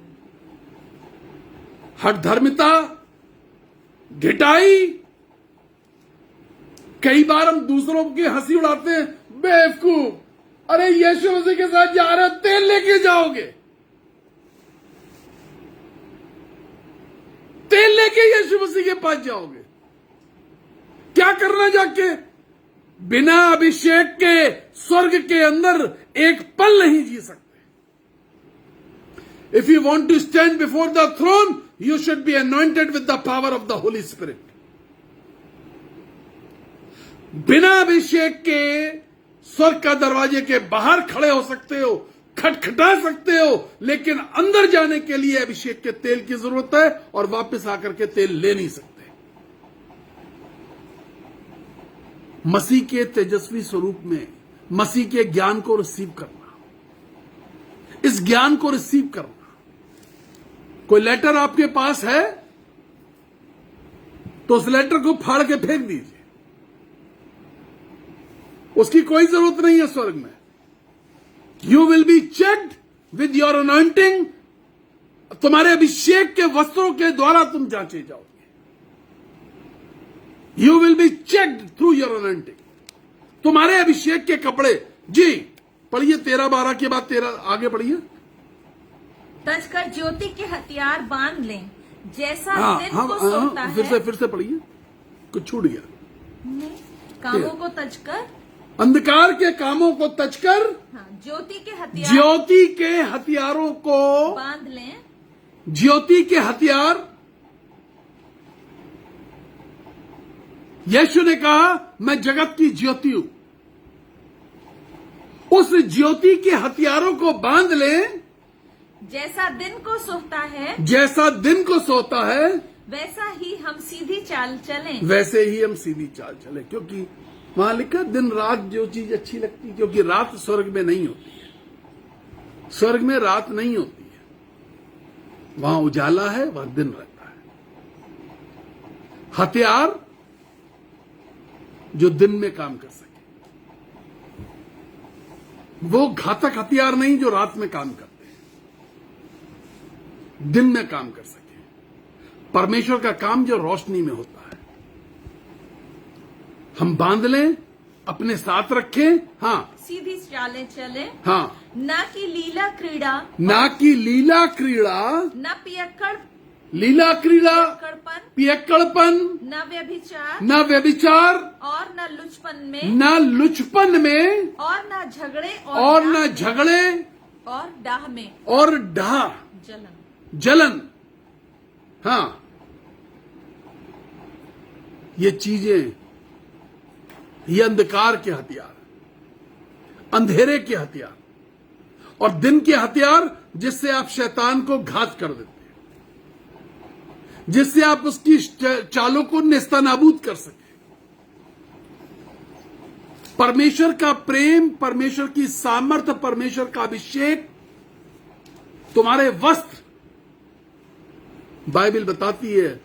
हठधर्मिता, ढिठाई, कई बार हम दूसरों की हंसी उड़ाते हैं, बेवकूफ, अरे यीशु मसीह के साथ जा रहे हो, तेल लेके जाओगे, तेल लेके यीशु मसीह के पास जाओगे, क्या करना जाके? बिना अभिषेक के स्वर्ग के अंदर एक पल नहीं जी सकते। If you want to stand before the throne, you should be anointed with the power of the Holy Spirit. बिना अभिषेक के स्वर्ग का दरवाजे के बाहर खड़े हो सकते हो, खटखटा सकते हो, लेकिन अंदर जाने के लिए अभिषेक के तेल की जरूरत है और वापस आकर के तेल ले नहीं सकते। मसीह के तेजस्वी स्वरूप में मसीह के ज्ञान को रिसीव करना, इस ज्ञान को रिसीव करना। कोई लेटर आपके पास है तो उस लेटर को फाड़ के फेंक दीजिए, उसकी कोई जरूरत नहीं है स्वर्ग में। You will be checked with your anointing, तुम्हारे अभिषेक के वस्त्रों के द्वारा तुम जांचे जाओगे। You will be checked through your anointing, तुम्हारे अभिषेक के कपड़े। जी पढ़िए 13-12 के बाद 13 आगे पढ़िए। तजकर ज्योति के हथियार बांध लें, जैसा दिन को हाँ, सोता है। फिर से पढ़िए, कुछ छूट गया। कामों को तजकर, अंधकार के कामों को तजकर हाँ, ज्योति के हथियार ज्योति के हथियारों को बांध लें। ज्योति के हथियार, यीशु ने कहा मैं जगत की ज्योति हूं। उस ज्योति के हथियारों को बांध लें, जैसा दिन को सोता है, जैसा दिन को सोता है वैसा ही हम सीधी चाल चलें। वैसे ही हम सीधी चाल चले। क्योंकि वहां लिखा दिन रात जो चीज अच्छी लगती है, क्योंकि रात स्वर्ग में नहीं होती है। स्वर्ग में रात नहीं होती है, वहां उजाला है, वहां दिन रहता है। हथियार जो दिन में काम कर सके, वो घातक हथियार नहीं जो रात में काम करते हैं, दिन में काम कर सके। परमेश्वर का काम जो रोशनी में होता है, हम बांध लें, अपने साथ रखें। हाँ सीधी चालें चले, हाँ, न कि लीला क्रीड़ा, ना कि लीला क्रीड़ा, न पियक्कड़ लीला क्रीड़ा, पियक्कड़पन, पियक्कड़पन, न व्यभिचार, न व्यभिचार, और न लुचपन में, न लुचपन में, और न झगड़े, और न झगड़े, और डाह में, और डाह जलन। हाँ, ये चीजें, ये अंधकार के हथियार, अंधेरे के हथियार और दिन के हथियार, जिससे आप शैतान को घात कर देते हैं, जिससे आप उसकी चालों को नेस्तनाबूद कर सके। परमेश्वर का प्रेम, परमेश्वर की सामर्थ्य, परमेश्वर का अभिषेक, तुम्हारे वस्त्र। बाइबल बताती है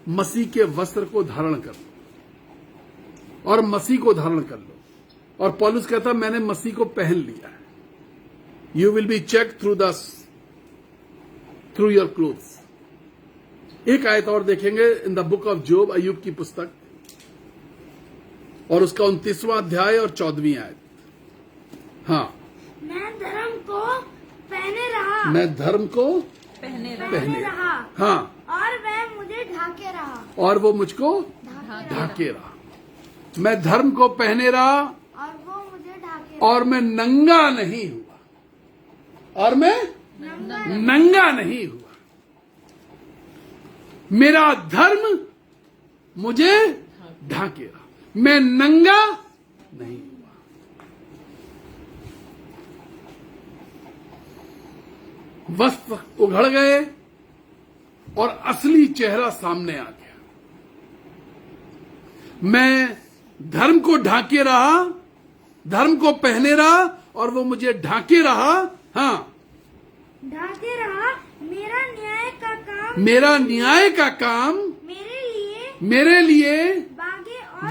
मसीह के वस्त्र को धारण कर लो और मसीह को धारण कर लो। और पौलुस कहता मैंने मसीह को पहन लिया है। You will be check through your clothes. एक आयत और देखेंगे in the book of Job, अय्यूब की पुस्तक, और उसका 29वां अध्याय और 14वीं आयत। हाँ, मैं धर्म को पहने रहा, मैं धर्म को पहने रहा, पहने रहा, हाँ, और वह मुझे ढाके रहा, और वो मुझको ढाके रहा। मैं धर्म को पहने रहा और वो मुझे ढाके रहा, और मैं नंगा नहीं हुआ, और मैं नंगा नहीं हुआ। मेरा धर्म मुझे ढाके रहा, मैं नंगा नहीं हुआ। वस्त्र उघड़ गए और असली चेहरा सामने आ गया। मैं धर्म को ढाके रहा, धर्म को पहने रहा, और वो मुझे ढाके रहा। हाँ, ढाके रहा। मेरा न्याय का काम, मेरा न्याय का काम मेरे लिए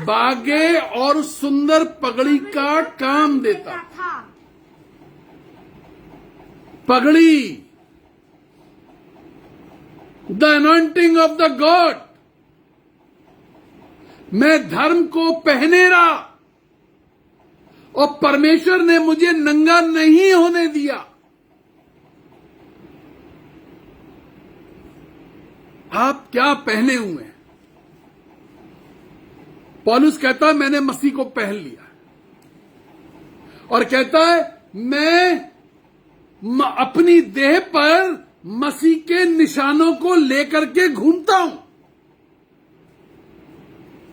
बागे और सुंदर पगड़ी का काम देता। था। पगड़ी, the anointing of the God. मैं धर्म को पहने रहा और परमेश्वर ने मुझे नंगा नहीं होने दिया। आप क्या पहने हुए हैं? पौलुस कहता है मैंने मसीह को पहन लिया, और कहता है मैं अपनी देह पर मसीह के निशानों को लेकर के घूमता हूं।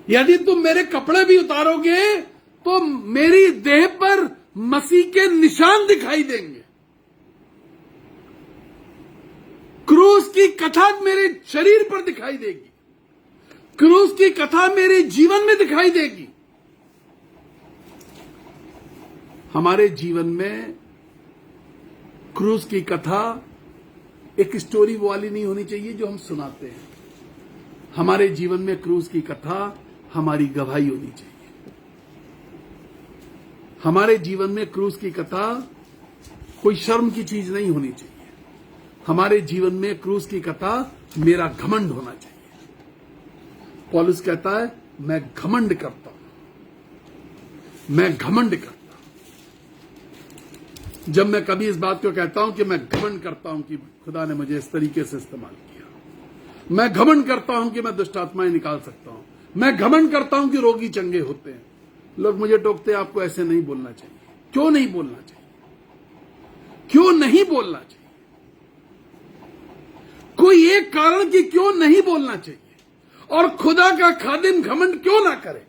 यदि तुम मेरे कपड़े भी उतारोगे तो मेरी देह पर मसीह के निशान दिखाई देंगे। क्रूस की कथा मेरे शरीर पर दिखाई देगी, क्रूस की कथा मेरे जीवन में दिखाई देगी। हमारे जीवन में क्रूस की कथा एक स्टोरी वाली नहीं होनी चाहिए जो हम सुनाते हैं। हमारे जीवन में क्रूस की कथा हमारी गवाही होनी चाहिए। हमारे जीवन में क्रूस की कथा कोई शर्म की चीज नहीं होनी चाहिए। हमारे जीवन में क्रूस की कथा मेरा घमंड होना चाहिए। पौलुस कहता है मैं घमंड करता हूं, मैं घमंड करता हूं। जब मैं कभी इस बात को कहता हूं कि मैं घमंड करता हूं कि खुदा ने मुझे इस तरीके से इस्तेमाल किया, मैं घमंड करता हूं कि मैं दुष्ट आत्माएं निकाल सकता हूं, मैं घमंड करता हूं कि रोगी चंगे होते हैं, लोग मुझे टोकते हैं आपको ऐसे नहीं बोलना चाहिए। क्यों नहीं बोलना चाहिए? क्यों नहीं बोलना चाहिए? कोई एक कारण कि क्यों नहीं बोलना चाहिए। और खुदा का खादिम घमंड क्यों ना करे,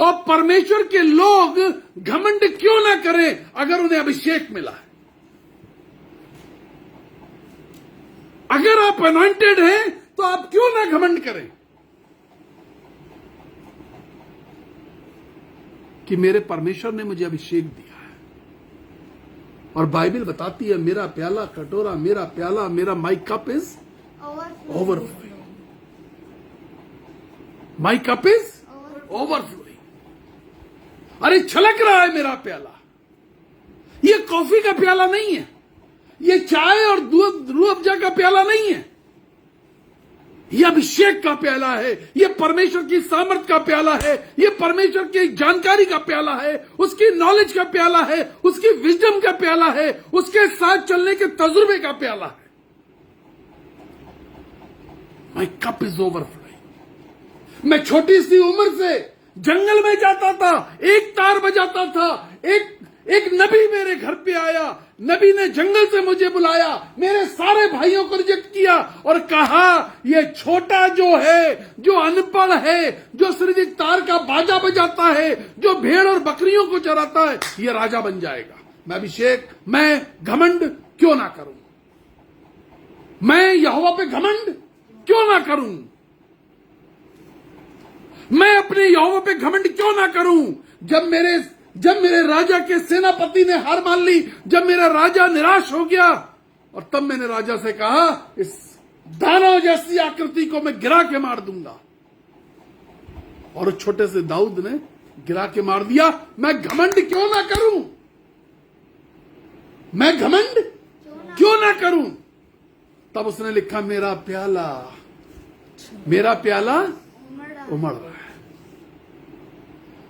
और परमेश्वर के लोग घमंड क्यों ना करें अगर उन्हें अभिषेक मिला है। अगर आप अनॉइंटेड हैं तो आप क्यों ना घमंड करें कि मेरे परमेश्वर ने मुझे अभिषेक दिया है। और बाइबल बताती है मेरा प्याला कटोरा, मेरा प्याला, मेरा my cup is overflowing, my cup is overflowing. अरे छलक रहा है मेरा प्याला। ये कॉफी का प्याला नहीं है, ये चाय और दूध रूह अफ़ज़ा का प्याला नहीं है, ये अभिषेक का प्याला है, ये परमेश्वर की सामर्थ का प्याला है, ये परमेश्वर की जानकारी का प्याला है, उसकी नॉलेज का प्याला है, उसकी विजडम का प्याला है, उसके साथ चलने के तजुर्बे का प्याला है। My cup is overflowing. मैं छोटी सी उम्र से जंगल में जाता था, एक तार बजाता था, एक नबी मेरे घर पे आया, नबी ने जंगल से मुझे बुलाया, मेरे सारे भाइयों को रिजेक्ट किया और कहा ये छोटा जो है, जो अनपढ़ है, जो सिर्फ एक तार का बाजा बजाता है, जो भेड़ और बकरियों को चराता है, ये राजा बन जाएगा। मैं अभिषेक, मैं घमंड क्यों ना करूं, मैं यहोवा पे घमंड क्यों ना करूं, मैं अपने यहोवा पे घमंड क्यों ना करूं। जब मेरे राजा के सेनापति ने हार मान ली, जब मेरा राजा निराश हो गया, और तब मैंने राजा से कहा इस दानव जैसी आकृति को मैं गिरा के मार दूंगा, और उस छोटे से दाऊद ने गिरा के मार दिया। मैं घमंड क्यों ना करूं, मैं घमंड क्यों ना करूं। तब उसने लिखा मेरा प्याला उमड़ रहा है।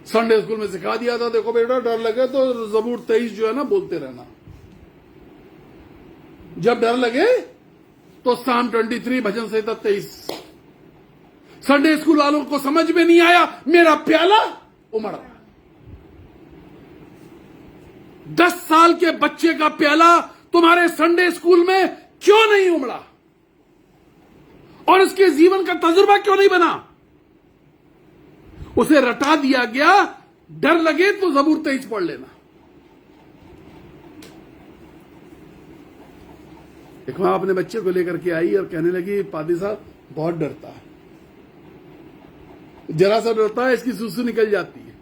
संडे स्कूल में सिखा दिया था, देखो बेटा डर लगे तो ज़बूर 23 जो है ना बोलते रहना, जब डर लगे तो साम 23 भजन संहिता 23। संडे स्कूल वालों को समझ में नहीं आया, मेरा प्याला उमड़ रहा। 10 साल के बच्चे का प्याला तुम्हारे संडे स्कूल में क्यों नहीं उमड़ा, और उसके जीवन का तजुर्बा क्यों नहीं बना। उसे रटा दिया गया, डर लगे तो ज़बूर 23 पढ़ लेना। एक मां अपने बच्चे को लेकर के आई और कहने लगी पादी साहब बहुत डरता है, जरा सा डरता है इसकी सुसु निकल जाती है।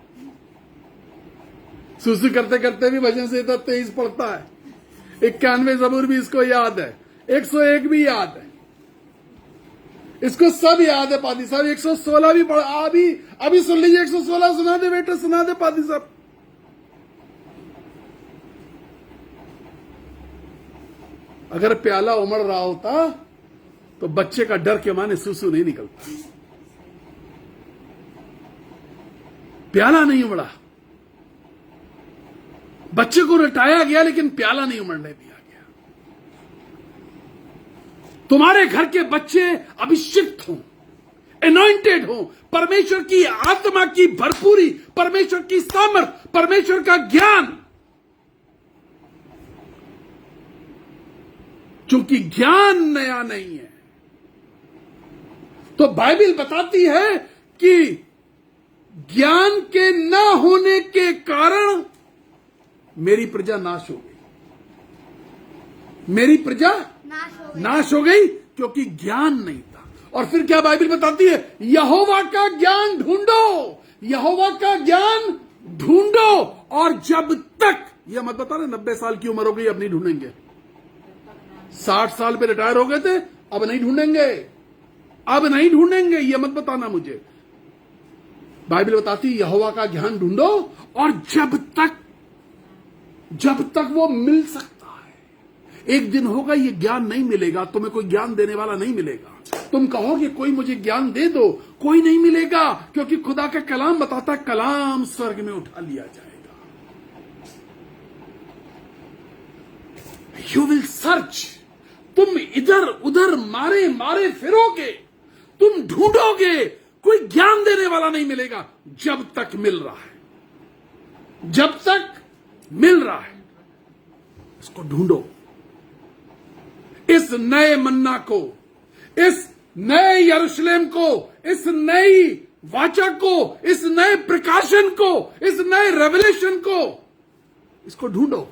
सुसु करते करते भी भजन संहिता 23 पढ़ता है, 91 ज़बूर भी इसको याद है, 101 भी याद है, इसको सब याद है। पादी साहब 116 भी पढ़, अभी सुन लीजिए, 116 सुना दे बेटा, सुना दे पादी साहब। अगर प्याला उमड़ रहा होता तो बच्चे का डर के माने सुसु नहीं निकलता। प्याला नहीं उमड़ा, बच्चे को रटाया गया लेकिन प्याला नहीं उमड़ने दिया गया। तुम्हारे घर के बच्चे अभिषिक्त हों, अनॉइंटेड हों, परमेश्वर की आत्मा की भरपूरी, परमेश्वर की सामर्थ, परमेश्वर का ज्ञान। क्योंकि ज्ञान नया नहीं है, तो बाइबल बताती है कि ज्ञान के न होने के कारण मेरी प्रजा नाश हो गई, मेरी प्रजा नाश हो गई क्योंकि ज्ञान नहीं था। और फिर क्या बाइबल बताती है, यहोवा का ज्ञान ढूंढो, यहोवा का ज्ञान ढूंढो, और जब तक ये मत बताना 90 साल की उम्र हो गई अब नहीं ढूंढेंगे, 60 साल पे रिटायर हो गए थे अब नहीं ढूंढेंगे, अब नहीं ढूंढेंगे, ये मत बताना मुझे। बाइबल बताती है यहोवा का ज्ञान ढूंढो और जब तक वो मिल सकता है। एक दिन होगा ये ज्ञान नहीं मिलेगा, तुम्हें कोई ज्ञान देने वाला नहीं मिलेगा। तुम कहोगे कोई मुझे ज्ञान दे दो, कोई नहीं मिलेगा, क्योंकि खुदा का कलाम बताता है कलाम स्वर्ग में उठा लिया जाएगा। यू विल सर्च, तुम इधर उधर मारे मारे फिरोगे, तुम ढूंढोगे, कोई ज्ञान देने वाला नहीं मिलेगा जब तक मिल रहा है, जब तक मिल रहा है। इसको ढूंढो, इस नए मन्ना को, इस नए यरूशलेम को, इस नई वाचा को, इस नए प्रकाशन को, इस नए रेवलेशन को, इसको ढूंढो।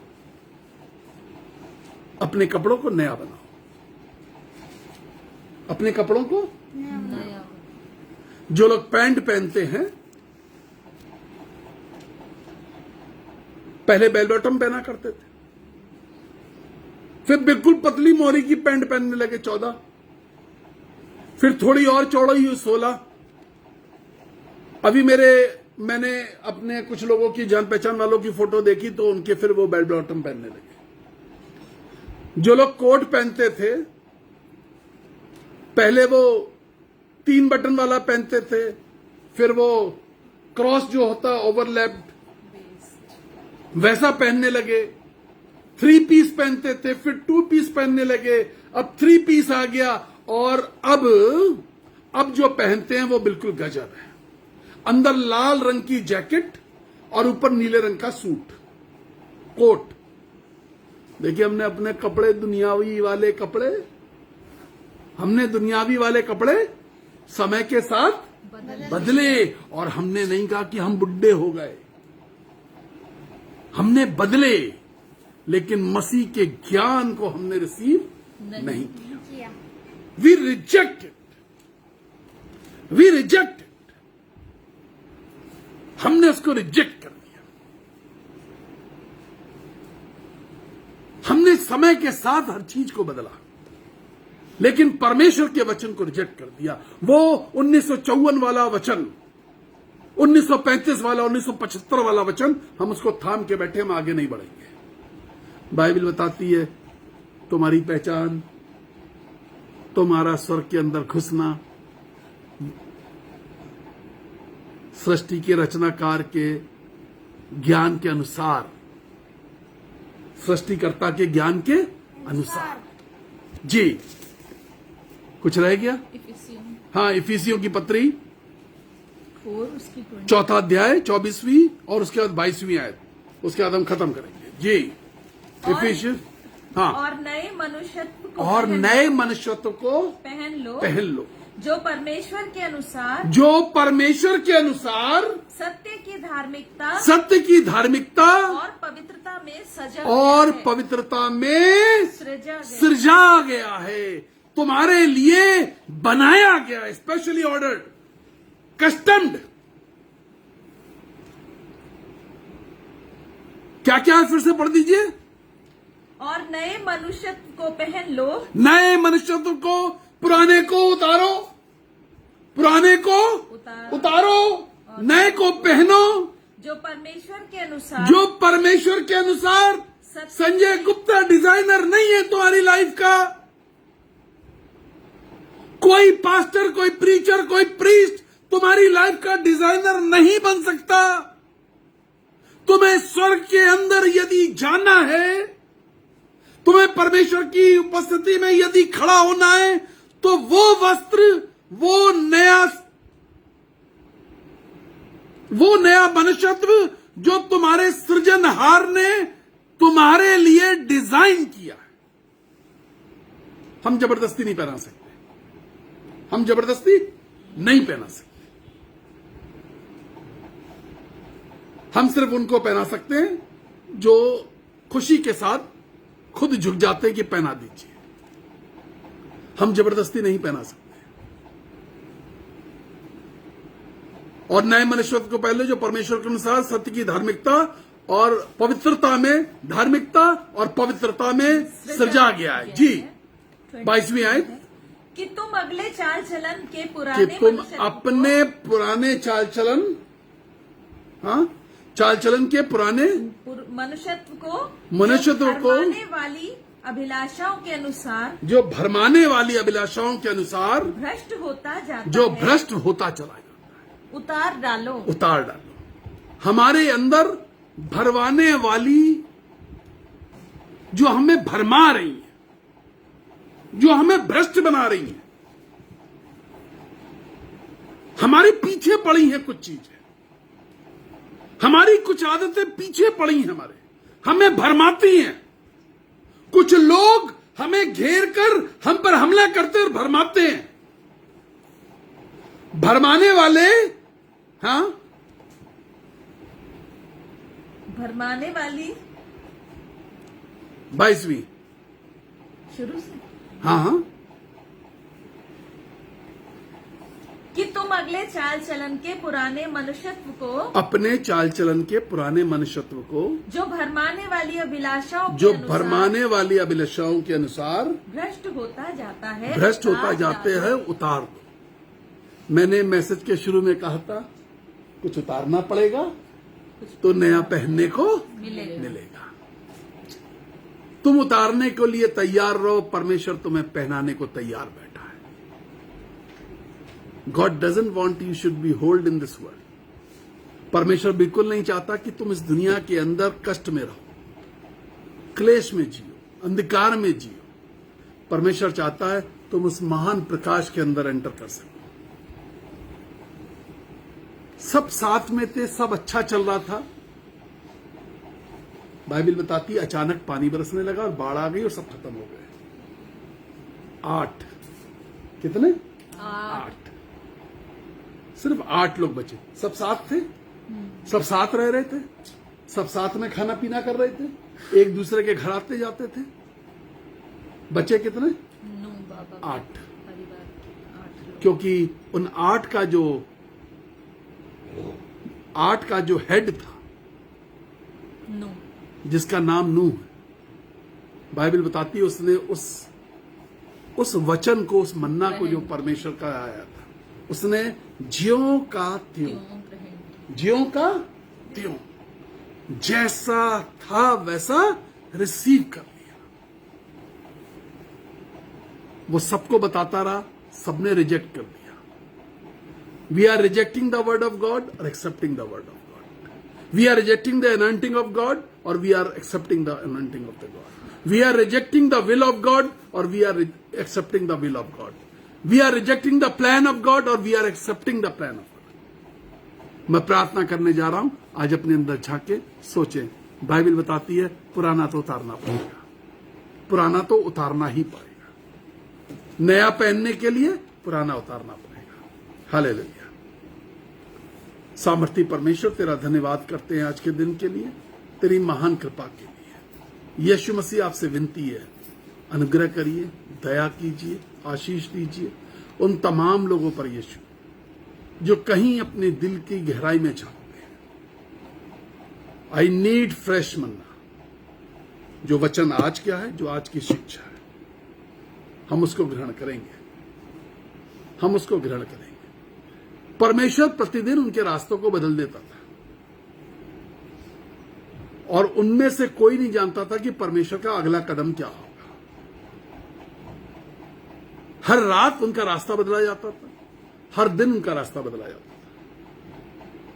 अपने कपड़ों को नया बनाओ, अपने कपड़ों को जो लोग पैंट पहनते हैं, पहले बेल बॉटम पहना करते थे, फिर बिल्कुल पतली मोहरी की पैंट पहनने लगे 14, फिर थोड़ी और चौड़ाई हुई 16। अभी मैंने अपने कुछ लोगों की जान पहचान वालों की फोटो देखी तो उनके फिर वो बेल बॉटम पहनने लगे। जो लोग कोट पहनते थे, पहले वो 3 बटन वाला पहनते थे, फिर वो क्रॉस जो होता ओवरलैप्ड वैसा पहनने लगे। 3 पीस पहनते थे, फिर 2 पीस पहनने लगे, अब 3 पीस आ गया, और अब जो पहनते हैं वो बिल्कुल गजब है। अंदर लाल रंग की जैकेट और ऊपर नीले रंग का सूट कोट। देखिए, हमने अपने कपड़े दुनियावी वाले कपड़े, हमने दुनियावी वाले कपड़े समय के साथ बदले, और हमने नहीं कहा कि हम बुड्ढे हो गए, हमने बदले, लेकिन मसीह के ज्ञान को हमने रिसीव नहीं किया। वी रिजेक्टेड, हमने उसको रिजेक्ट कर दिया। हमने समय के साथ हर चीज को बदला, लेकिन परमेश्वर के वचन को रिजेक्ट कर दिया। वो 1954 वाला वचन, 1935 वाला, 1975 वाला वचन, हम उसको थाम के बैठे, हम आगे नहीं बढ़ेंगे। बाइबल बताती है तुम्हारी पहचान, तुम्हारा स्वर्ग के अंदर घुसना, सृष्टि के रचनाकार के ज्ञान के अनुसार, सृष्टिकर्ता के ज्ञान के अनुसार। जी, कुछ रह गया? हाँ, इफिसियों की पत्री 4 अध्याय 24वीं और उसके बाद 22वीं आयत, उसके बाद हम खत्म करेंगे। जी, इफिसियन। हाँ, और नए मनुष्यत्व को पहन लो जो परमेश्वर के अनुसार सत्य की धार्मिकता और पवित्रता में सृजा गया है, तुम्हारे लिए बनाया गया, स्पेशली ऑर्डर्ड, कस्टम्ड। क्या क्या है, फिर से पढ़ दीजिए। और नए मनुष्यत्व को पहन लो, नए मनुष्यत्व को, पुराने को उतारो, पुराने को उतारो, नए को पहनो, जो परमेश्वर के अनुसार संजय गुप्ता डिजाइनर नहीं है तुम्हारी लाइफ का। कोई पास्टर, कोई प्रीचर, कोई प्रीस्ट तुम्हारी लाइफ का डिजाइनर नहीं बन सकता। तुम्हें स्वर्ग के अंदर यदि जाना है, तुम्हें परमेश्वर की उपस्थिति में यदि खड़ा होना है, तो वो वस्त्र, वो नया मनुष्यत्व जो तुम्हारे सृजनहार ने तुम्हारे लिए डिजाइन किया है, हम जबरदस्ती नहीं पहना सकते, हम जबरदस्ती नहीं पहना सकते। हम सिर्फ उनको पहना सकते हैं जो खुशी के साथ खुद झुक जाते हैं कि पहना दीजिए। हम जबरदस्ती नहीं पहना सकते। और नए मनुष्यत्व को पहले जो परमेश्वर के अनुसार सत्य की धार्मिकता और पवित्रता में, धार्मिकता और पवित्रता में सृजा गया है। जी 22वीं आयत, कि तुम अगले चाल चलन के कि पुराने तुम मनुष्य को अपने पुराने चाल चलन, हाँ, चाल चलन के पुराने मनुष्यत्व को भरमाने वाली अभिलाषाओं के अनुसार जो भरमाने वाली अभिलाषाओं के अनुसार भ्रष्ट होता जाता जो है, भ्रष्ट होता चला जाता उतार डालो। है, उतार डालो। हमारे अंदर भरवाने वाली जो हमें भरमा रही है, जो हमें भ्रष्ट बना रही है, हमारे पीछे पड़ी हैं कुछ चीजें, हमारी कुछ आदतें पीछे पड़ी हैं, हमें भरमाती हैं। कुछ लोग हमें घेर कर हम पर हमला करते और भरमाते हैं। भरमाने वाले, हाँ, भरमाने वाली 22वीं, शुरू से, हाँ हाँ, कि तुम अगले चाल चलन के पुराने मनुष्यत्व को अपने चाल चलन के पुराने मनुष्यत्व को जो भरमाने वाली अभिलाषाओं के जो अनुसार भरमाने वाली अभिलाषाओं के अनुसार भ्रष्ट होता जाता है, भ्रष्ट होता उतार जाते डालो। हैं, उतार दो। मैंने मैसेज के शुरू में कहा था कुछ उतारना पड़ेगा तो नया पहनने को मिलेगा। तुम उतारने के लिए तैयार रहो, परमेश्वर तुम्हें पहनाने को तैयार बैठा है। God doesn't want you should be hold in this world. परमेश्वर बिल्कुल नहीं चाहता कि तुम इस दुनिया के अंदर कष्ट में रहो, क्लेश में जियो, अंधकार में जियो। परमेश्वर चाहता है तुम उस महान प्रकाश के अंदर एंटर कर सको। सब साथ में थे, सब अच्छा चल रहा था। बाइबल बताती है अचानक पानी बरसने लगा और बाढ़ आ गई और सब खत्म हो गए। 8 कितने? 8, सिर्फ 8 लोग बचे। सब साथ थे, सब साथ रह रहे थे, सब साथ में खाना पीना कर रहे थे, एक दूसरे के घर आते जाते थे। बचे कितने? 8। क्योंकि उन 8 का जो हेड था, जिसका नाम नूह है, बाइबल बताती है उसने उस वचन को, उस मन्ना को जो परमेश्वर का आया था, उसने ज्यों का त्यों जैसा था वैसा रिसीव कर लिया। वो सबको बताता रहा, सबने रिजेक्ट कर दिया। We are rejecting the word of God or accepting the word of God. We are rejecting the anointing of God or we are accepting the anointing of the God. We are rejecting the will of God or we are accepting the will of God. We are rejecting the plan of God or we are accepting the plan of God. मैं प्रार्थना करने जा रहा हूं, आज अपने अंदर झांके सोचें। बाइबल बताती है पुराना तो उतारना पड़ेगा, पुराना तो उतारना ही पड़ेगा। नया पहनने के लिए पुराना उतारना पड़ेगा। हालेलुया। सामर्थी परमेश्वर तेरा धन्यवाद करते हैं आज के दिन के लिए, तेरी महान कृपा के लिए। यीशु मसीह आपसे विनती है, अनुग्रह करिए, दया कीजिए, आशीष दीजिए उन तमाम लोगों पर यीशु जो कहीं अपने दिल की गहराई में झांकते हैं। आई नीड फ्रेश मन्ना। जो वचन आज क्या है, जो आज की शिक्षा है, हम उसको ग्रहण करेंगे, हम उसको ग्रहण करेंगे। परमेश्वर प्रतिदिन उनके रास्तों को बदल देता था और उनमें से कोई नहीं जानता था कि परमेश्वर का अगला कदम क्या होगा। हर रात उनका रास्ता बदला जाता था, हर दिन उनका रास्ता बदला जाता था,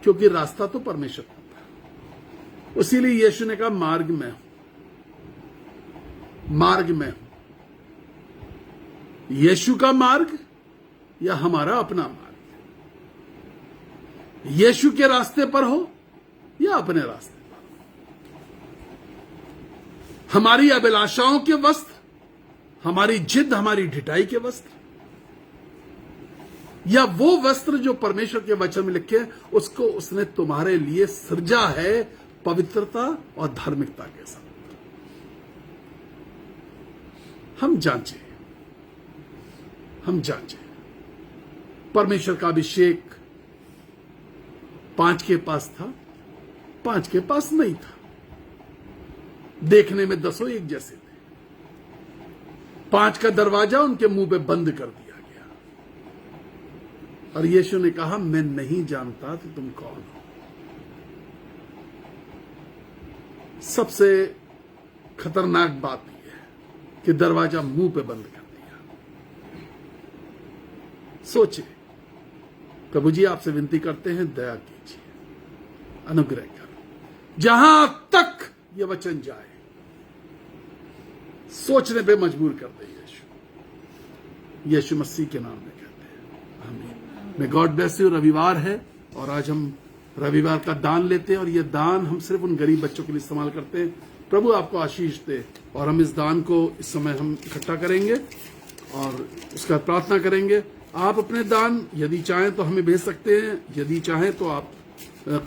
क्योंकि रास्ता तो परमेश्वर का था। इसीलिए यीशु ने कहा मार्ग में हूं, मार्ग में हूं। यीशु का मार्ग या हमारा अपना मार्ग? यीशु के रास्ते पर हो या अपने रास्ते पर? हमारी अभिलाषाओं के वस्त्र, हमारी जिद, हमारी ढिठाई के वस्त्र, या वो वस्त्र जो परमेश्वर के वचन में लिखे उसको उसने तुम्हारे लिए सृजा है पवित्रता और धार्मिकता के साथ। हम जांचें, हम जांचें। परमेश्वर का अभिषेक 5 के पास था, 5 के पास नहीं था। देखने में 10 एक जैसे थे। 5 का दरवाजा उनके मुंह पे बंद कर दिया गया और यीशु ने कहा, मैं नहीं जानता कि तुम कौन हो। सबसे खतरनाक बात यह है कि दरवाजा मुंह पे बंद कर दिया। सोचिए, प्रभु जी आपसे विनती करते हैं, दया कीजिए, अनुग्रह करो। जहां तक ये वचन जाए, सोचने पे मजबूर कर दे यीशु मसीह के नाम में कहते हैं, आमीन। मैं गॉड ब्लेस यू। रविवार है और आज हम रविवार का दान लेते हैं और ये दान हम सिर्फ उन गरीब बच्चों के लिए इस्तेमाल करते हैं। प्रभु आपको आशीष दे। और हम इस दान को इस समय हम इकट्ठा करेंगे और उसका प्रार्थना करेंगे। आप अपने दान यदि चाहें तो हमें भेज सकते हैं, यदि चाहें तो आप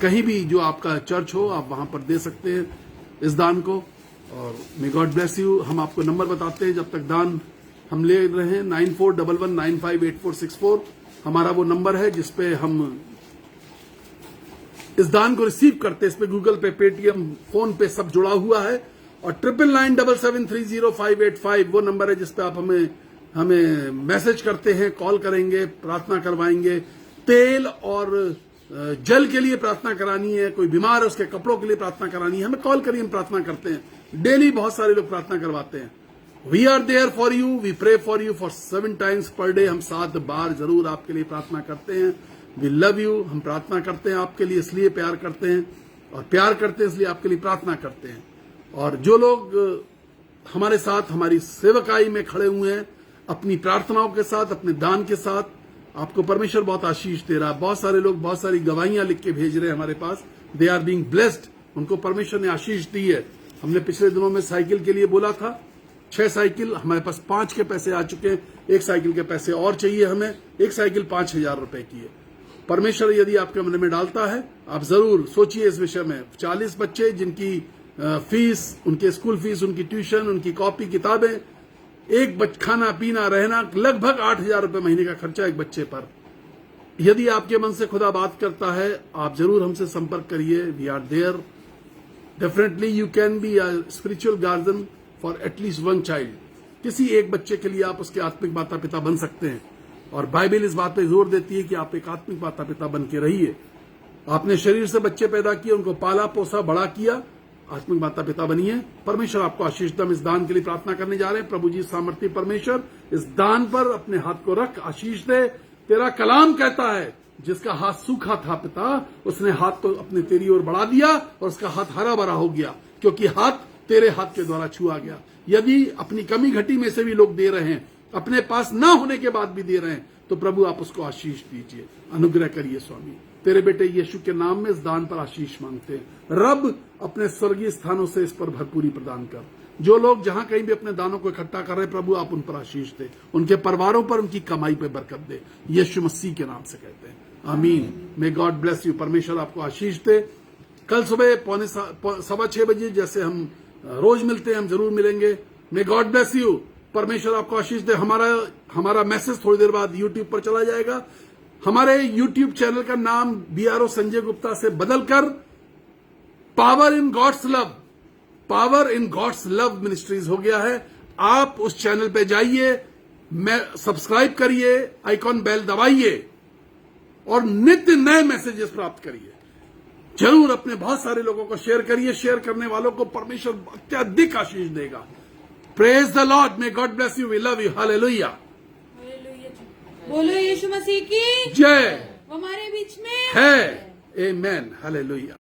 कहीं भी जो आपका चर्च हो आप वहां पर दे सकते हैं इस दान को। और मे गॉड ब्लेस यू। हम आपको नंबर बताते हैं जब तक दान हम ले रहे हैं, 9411958464 हमारा वो नंबर है जिसपे हम इस दान को रिसीव करते हैं। इस पे गूगल पे, पेटीएम, फोन पे सब जुड़ा हुआ है। और 9997730585 वो नंबर है जिसपे आप हमें मैसेज करते हैं, कॉल करेंगे, प्रार्थना करवाएंगे। तेल और जल के लिए प्रार्थना करानी है, कोई बीमार है उसके कपड़ों के लिए प्रार्थना करानी है, हमें कॉल करिए, हम प्रार्थना करते हैं। डेली बहुत सारे लोग प्रार्थना करवाते हैं। We are there for you, we pray for you for 7 times per day. हम 7 बार जरूर आपके लिए प्रार्थना करते हैं। We love you. हम प्रार्थना करते हैं आपके लिए, इसलिए प्यार करते हैं और प्यार करते हैं इसलिए आपके लिए प्रार्थना करते हैं। और जो लोग हमारे साथ हमारी सेवकाई में खड़े हुए हैं, अपनी प्रार्थनाओं के साथ, अपने दान के साथ, आपको परमेश्वर बहुत आशीष दे रहा है। बहुत सारे लोग बहुत सारी गवाहियां लिख के भेज रहे हैं हमारे पास। They are being blessed. उनको परमेश्वर ने आशीष दी है। हमने पिछले दिनों में साइकिल के लिए बोला था, 6 साइकिल, हमारे पास 5 के पैसे आ चुके हैं। 1 साइकिल के पैसे और चाहिए हमें। 1 साइकिल 5000 रुपए की है। परमेश्वर यदि आपके मन में डालता है, आप जरूर सोचिए इस विषय में। 40 बच्चे जिनकी फीस, उनके स्कूल फीस, उनकी ट्यूशन, उनकी कॉपी किताबें, खाना पीना रहना, लगभग 8000 रुपए महीने का खर्चा एक बच्चे पर। यदि आपके मन से खुदा बात करता है, आप जरूर हमसे संपर्क करिए। We are there. Definitely you can be a spiritual guardian for at least 1 child. किसी एक बच्चे के लिए आप उसके आत्मिक माता पिता बन सकते हैं। और बाइबल इस बात पर जोर देती है कि आप एक आत्मिक माता पिता बन के रहिए। आपने शरीर से बच्चे पैदा किए, उनको पाला पोसा बड़ा किया, आत्मिक माता पिता बनिए। परमेश्वर आपको आशीष दे। हम इस दान के लिए प्रार्थना करने जा रहे हैं। प्रभु जी सामर्थ्य परमेश्वर, इस दान पर अपने हाथ को रख, आशीष दे। तेरा कलाम कहता है, जिसका हाथ सूखा था पिता, उसने हाथ तो अपने तेरी ओर बढ़ा दिया और उसका हाथ हरा भरा हो गया, क्योंकि हाथ तेरे हाथ के द्वारा छुआ गया। यदि अपनी कमी घटी में से भी लोग दे रहे हैं, अपने पास ना होने के बाद भी दे रहे हैं, तो प्रभु आप उसको आशीष दीजिए, अनुग्रह करिए स्वामी। तेरे बेटे यीशु के नाम में इस दान पर आशीष मांगते हैं। रब अपने स्वर्गीय स्थानों से इस पर भरपूरी प्रदान कर। जो लोग जहां कहीं भी अपने दानों को इकट्ठा कर रहे हैं, प्रभु आप उन पर आशीष दे, उनके परिवारों पर, उनकी कमाई पर बरकत दे। यीशु मसीह के नाम से कहते हैं, आमीन। मे गॉड ब्लेस यू। परमेश्वर आपको आशीष दे। कल सुबह 6:15 बजे जैसे हम रोज मिलते हैं, हम जरूर मिलेंगे। मे गॉड ब्लेस यू। परमेश्वर आपको आशीष दे। हमारा मैसेज थोड़ी देर बाद यूट्यूब पर चला जाएगा। हमारे यूट्यूब चैनल का नाम BRO संजय गुप्ता से बदलकर power in God's love ministries हो गया है। आप उस चैनल पे जाइए, सब्सक्राइब करिए, आइकॉन बेल दबाइए और नित्य नए मैसेजेस प्राप्त करिए। जरूर अपने बहुत सारे लोगों को शेयर करिए। शेयर करने वालों को परमेश्वर अत्यधिक आशीष देगा। Praise the Lord. May God bless you. We love you. Hallelujah. बोलो यीशु मसीह की जय। वो हमारे बीच में है। आमेन। हालेलुया।